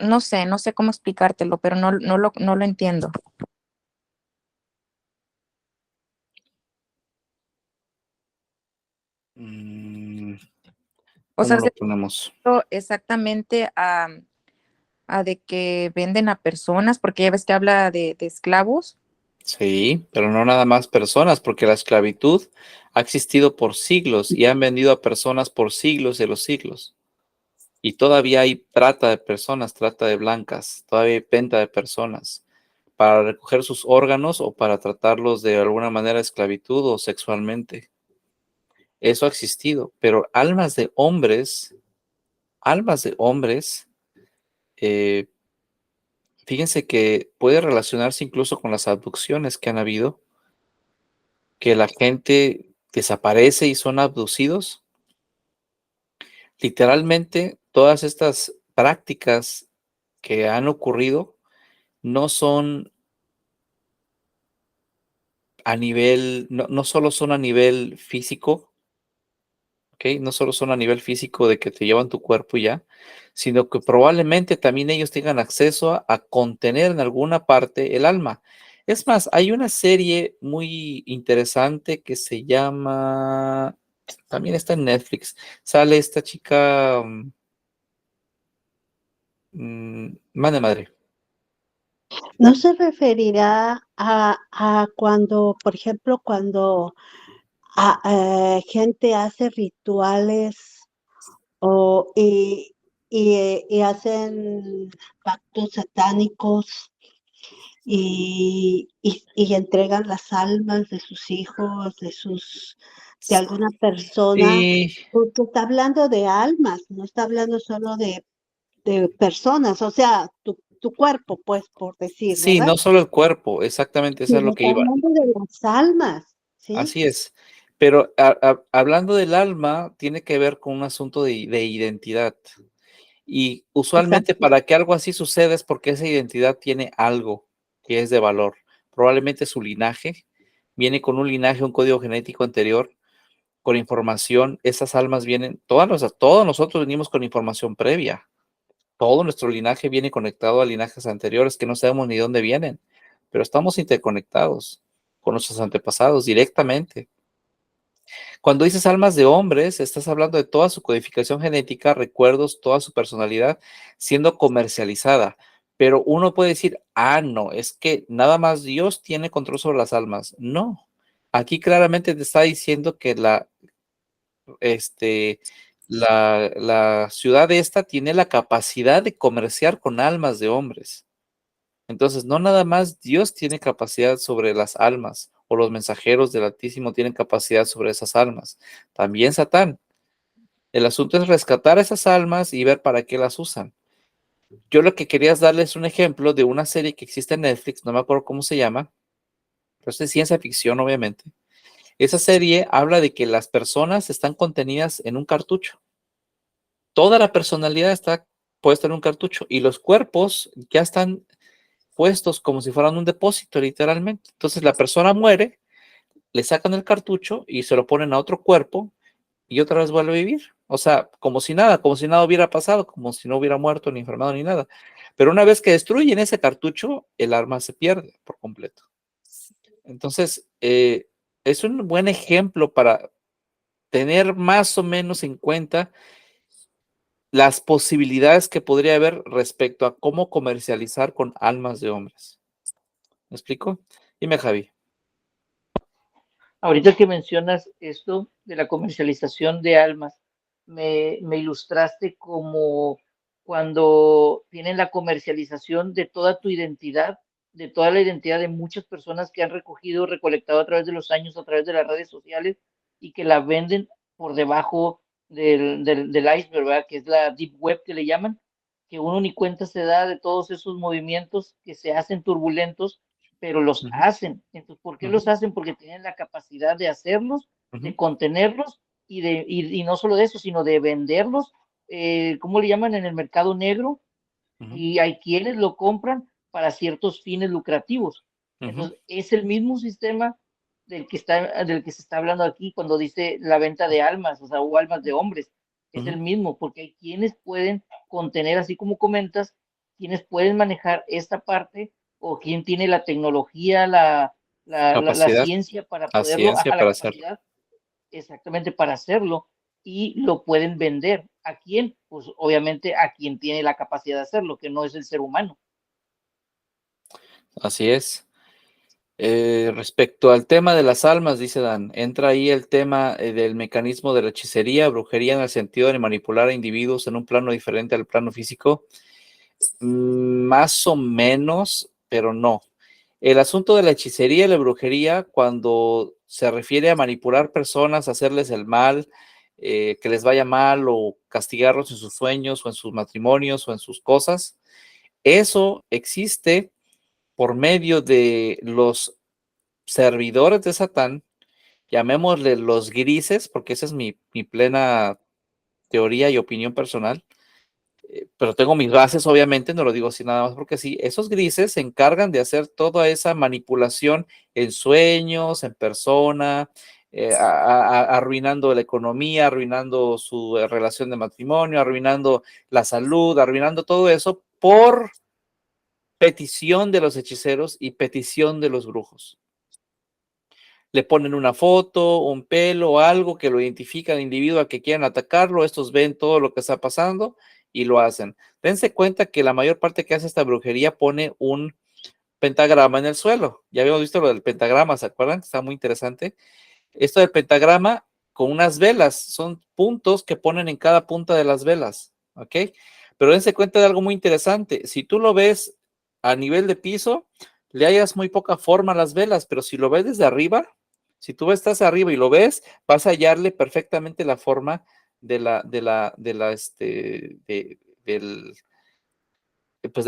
no sé cómo explicártelo, pero no lo entiendo. Mm, O ¿Cómo sea, lo se ponemos? refiere exactamente a de que venden a personas, porque ya ves que habla de esclavos. Sí, pero no nada más personas, porque la esclavitud ha existido por siglos y han vendido a personas por siglos de los siglos. Y todavía hay trata de personas, trata de blancas, todavía hay venta de personas para recoger sus órganos o para tratarlos de alguna manera esclavitud o sexualmente. Eso ha existido, pero almas de hombres, eh, fíjense que puede relacionarse incluso con las abducciones que han habido, que la gente desaparece y son abducidos. Literalmente, todas estas prácticas que han ocurrido no son a nivel, no solo son a nivel físico, ¿ok? No solo son a nivel físico de que te llevan tu cuerpo y ya, sino que probablemente también ellos tengan acceso a contener en alguna parte el alma. Es más, hay una serie muy interesante que se llama, también está en Netflix, sale esta chica, Mande Madre. ¿No se referirá a cuando, por ejemplo, cuando gente hace rituales o, y hacen pactos satánicos y entregan las almas de sus hijos, de alguna persona? Sí, Porque está hablando de almas, no está hablando solo de personas, o sea, tu cuerpo, pues, por decir, sí, ¿verdad? no solo el cuerpo, exactamente, eso es Pero lo que está iba. hablando de las almas, ¿sí? Así es. Pero hablando del alma, tiene que ver con un asunto de identidad. Y usualmente Exacto. para que algo así suceda es porque esa identidad tiene algo que es de valor. Probablemente su linaje viene con un linaje, un código genético anterior, con información. Esas almas vienen, todos nosotros venimos con información previa. Todo nuestro linaje viene conectado a linajes anteriores que no sabemos ni dónde vienen, pero estamos interconectados con nuestros antepasados directamente. Cuando dices almas de hombres, estás hablando de toda su codificación genética, recuerdos, toda su personalidad siendo comercializada. Pero uno puede decir, no, es que nada más Dios tiene control sobre las almas. No, aquí claramente te está diciendo que la ciudad esta tiene la capacidad de comerciar con almas de hombres. Entonces, no nada más Dios tiene capacidad sobre las almas o los mensajeros del Altísimo tienen capacidad sobre esas almas. También Satán. El asunto es rescatar esas almas y ver para qué las usan. Yo lo que quería es darles un ejemplo de una serie que existe en Netflix, no me acuerdo cómo se llama, pero es de ciencia ficción, obviamente. Esa serie habla de que las personas están contenidas en un cartucho. Toda la personalidad está puesta en un cartucho y los cuerpos ya están puestos como si fueran un depósito, literalmente. Entonces la persona muere, le sacan el cartucho y se lo ponen a otro cuerpo y otra vez vuelve a vivir. O sea, como si nada hubiera pasado, como si no hubiera muerto ni enfermado ni nada. Pero una vez que destruyen ese cartucho, el arma se pierde por completo. Entonces, es un buen ejemplo para tener más o menos en cuenta las posibilidades que podría haber respecto a cómo comercializar con almas de hombres. ¿Me explico? Dime, Javi. Ahorita que mencionas esto de la comercialización de almas, me ilustraste como cuando tienen la comercialización de toda tu identidad, de toda la identidad de muchas personas que han recogido, recolectado a través de los años, a través de las redes sociales y que la venden por debajo del iceberg, ¿verdad? Que es la deep web que le llaman, que uno ni cuenta se da de todos esos movimientos que se hacen turbulentos, pero los Ujú, hacen. Entonces, ¿por qué ujú, los hacen? Porque tienen la capacidad de hacerlos, ujú, de contenerlos y no solo de eso, sino de venderlos, ¿cómo le llaman? En el mercado negro, ujú, y hay quienes lo compran para ciertos fines lucrativos. ujú, Entonces, es el mismo sistema del que se está hablando aquí cuando dice la venta de almas, o sea, o almas de hombres. Es ujú. el mismo, porque hay quienes pueden contener, así como comentas, quienes pueden manejar esta parte o quien tiene la tecnología, la Capacidad, ciencia para a poderlo, ciencia ajá, la para hacerlo. capacidad exactamente para hacerlo y lo pueden vender. ¿A quién? Pues obviamente a quien tiene la capacidad de hacerlo, que no es el ser humano. Así es. Respecto al tema de las almas, dice Dan, entra ahí el tema del mecanismo de la hechicería, brujería en el sentido de manipular a individuos en un plano diferente al plano físico. Más o menos, pero no. El asunto de la hechicería y la brujería, cuando se refiere a manipular personas, hacerles el mal, que les vaya mal o castigarlos en sus sueños o en sus matrimonios o en sus cosas, Eso existe por medio de los servidores de Satán, llamémosle los grises, porque esa es mi plena teoría y opinión personal, pero tengo mis bases, obviamente, no lo digo así nada más porque sí. Esos grises se encargan de hacer toda esa manipulación en sueños, en persona, arruinando la economía, arruinando su relación de matrimonio, arruinando la salud, arruinando todo eso por petición de los hechiceros y petición de los brujos. Le ponen una foto, un pelo, algo que lo identifica al individuo al que quieran atacarlo. Estos ven todo lo que está pasando y lo hacen. Dense cuenta que la mayor parte que hace esta brujería pone un pentagrama en el suelo. Ya habíamos visto lo del pentagrama, ¿se acuerdan? Está muy interesante. Esto del pentagrama con unas velas, son puntos que ponen en cada punta de las velas, ¿ok? Pero dense cuenta de algo muy interesante. Si tú lo ves a nivel de piso, le hayas muy poca forma a las velas, pero si lo ves desde arriba, si tú estás arriba y lo ves, vas a hallarle perfectamente la forma pues de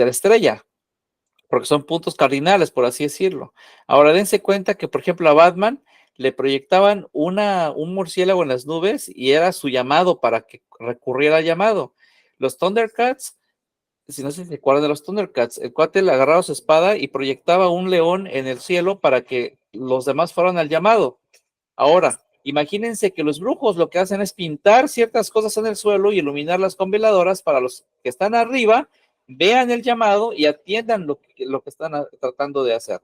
la estrella, porque son puntos cardinales, por así decirlo. Ahora dense cuenta que, por ejemplo, a Batman le proyectaban un murciélago en las nubes y era su llamado para que recurriera al llamado. Los Thundercats, si no sé si se acuerdan de los Thundercats, el cuate le agarraba su espada y proyectaba un león en el cielo para que los demás fueran al llamado. Ahora, imagínense que los brujos lo que hacen es pintar ciertas cosas en el suelo y iluminarlas con veladoras para los que están arriba, vean el llamado y atiendan lo que están tratando de hacer.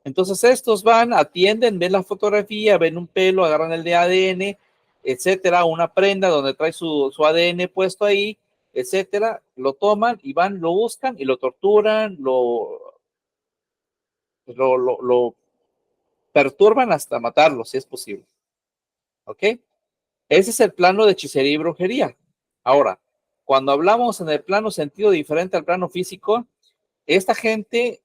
Entonces estos van, atienden, ven la fotografía, ven un pelo, agarran el de ADN, etcétera, una prenda donde trae su ADN puesto ahí, etcétera, lo toman y van, lo buscan y lo torturan, lo perturban hasta matarlo, si es posible. ¿Ok? Ese es el plano de hechicería y brujería. Ahora, cuando hablamos en el plano sentido diferente al plano físico, esta gente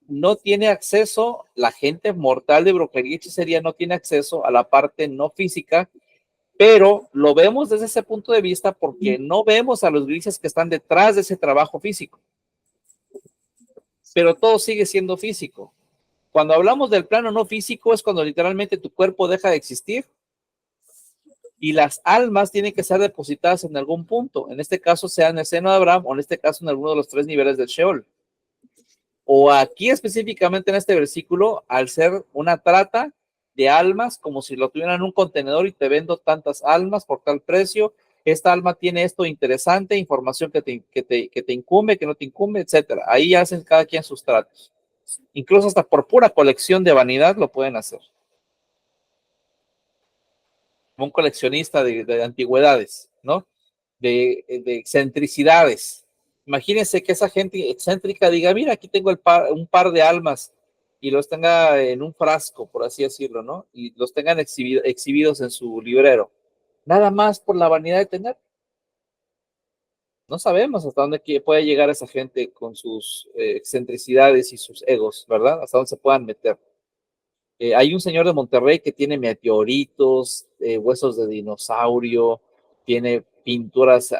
no tiene acceso, la gente mortal de brujería y hechicería no tiene acceso a la parte no física, pero lo vemos desde ese punto de vista porque no vemos a los grises que están detrás de ese trabajo físico. Pero todo sigue siendo físico. Cuando hablamos del plano no físico es cuando literalmente tu cuerpo deja de existir y las almas tienen que ser depositadas en algún punto. En este caso sea en el seno de Abraham o en este caso en alguno de los 3 niveles del Sheol. O aquí específicamente en este versículo, al ser una trata de almas, como si lo tuvieran en un contenedor y te vendo tantas almas por tal precio, esta alma tiene esto interesante, información que te incumbe, que no te incumbe, etcétera. Ahí hacen cada quien sus tratos. Incluso hasta por pura colección de vanidad lo pueden hacer. Como un coleccionista de antigüedades, ¿no? De excentricidades. Imagínense que esa gente excéntrica diga, mira, aquí tengo un par de almas y los tenga en un frasco, por así decirlo, ¿no? Y los tengan exhibidos en su librero. Nada más por la vanidad de tener. No sabemos hasta dónde puede llegar esa gente con sus excentricidades y sus egos, ¿verdad? Hasta dónde se puedan meter. Hay un señor de Monterrey que tiene meteoritos, huesos de dinosaurio, tiene pinturas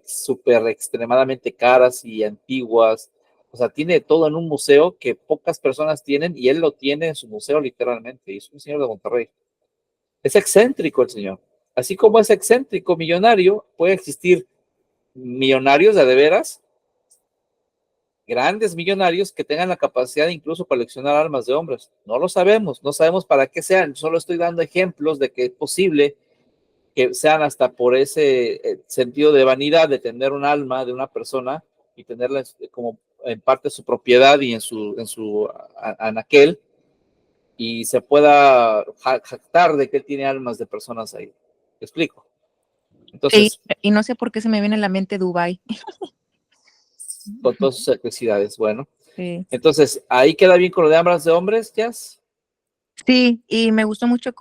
súper extremadamente caras y antiguas. O sea, tiene todo en un museo que pocas personas tienen y él lo tiene en su museo literalmente. Y es un señor de Monterrey. Es excéntrico el señor. Así como es excéntrico millonario, puede existir millonarios de veras, grandes millonarios que tengan la capacidad de incluso coleccionar almas de hombres. No lo sabemos, no sabemos para qué sean. Solo estoy dando ejemplos de que es posible que sean hasta por ese sentido de vanidad de tener un alma de una persona y tenerla como en parte su propiedad y en su anaquel y se pueda jactar de que él tiene almas de personas ahí. ¿Me explico? Entonces, sí, y no sé por qué se me viene a la mente Dubái. con todas sus necesidades, bueno. Sí. Entonces, ahí queda bien con lo de almas de hombres, Jazz. Sí, y me gustó mucho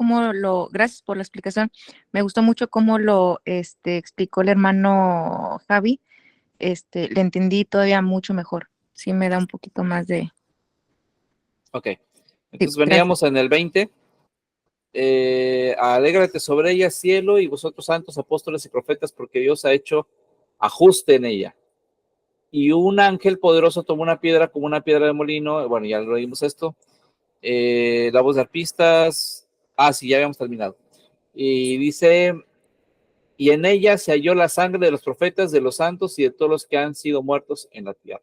gracias por la explicación, me gustó mucho cómo lo explicó el hermano Javi, le entendí todavía mucho mejor, sí me da un poquito más de... Ok, Sí, entonces gracias. veníamos en el 20. Alégrate sobre ella, cielo, y vosotros santos apóstoles y profetas, porque Dios ha hecho ajuste en ella. y un ángel poderoso tomó una piedra como una piedra de molino. Bueno, ya lo vimos esto. La voz de arpistas. Sí, ya habíamos terminado. Y dice, y en ella se halló la sangre de los profetas, de los santos y de todos los que han sido muertos en la tierra.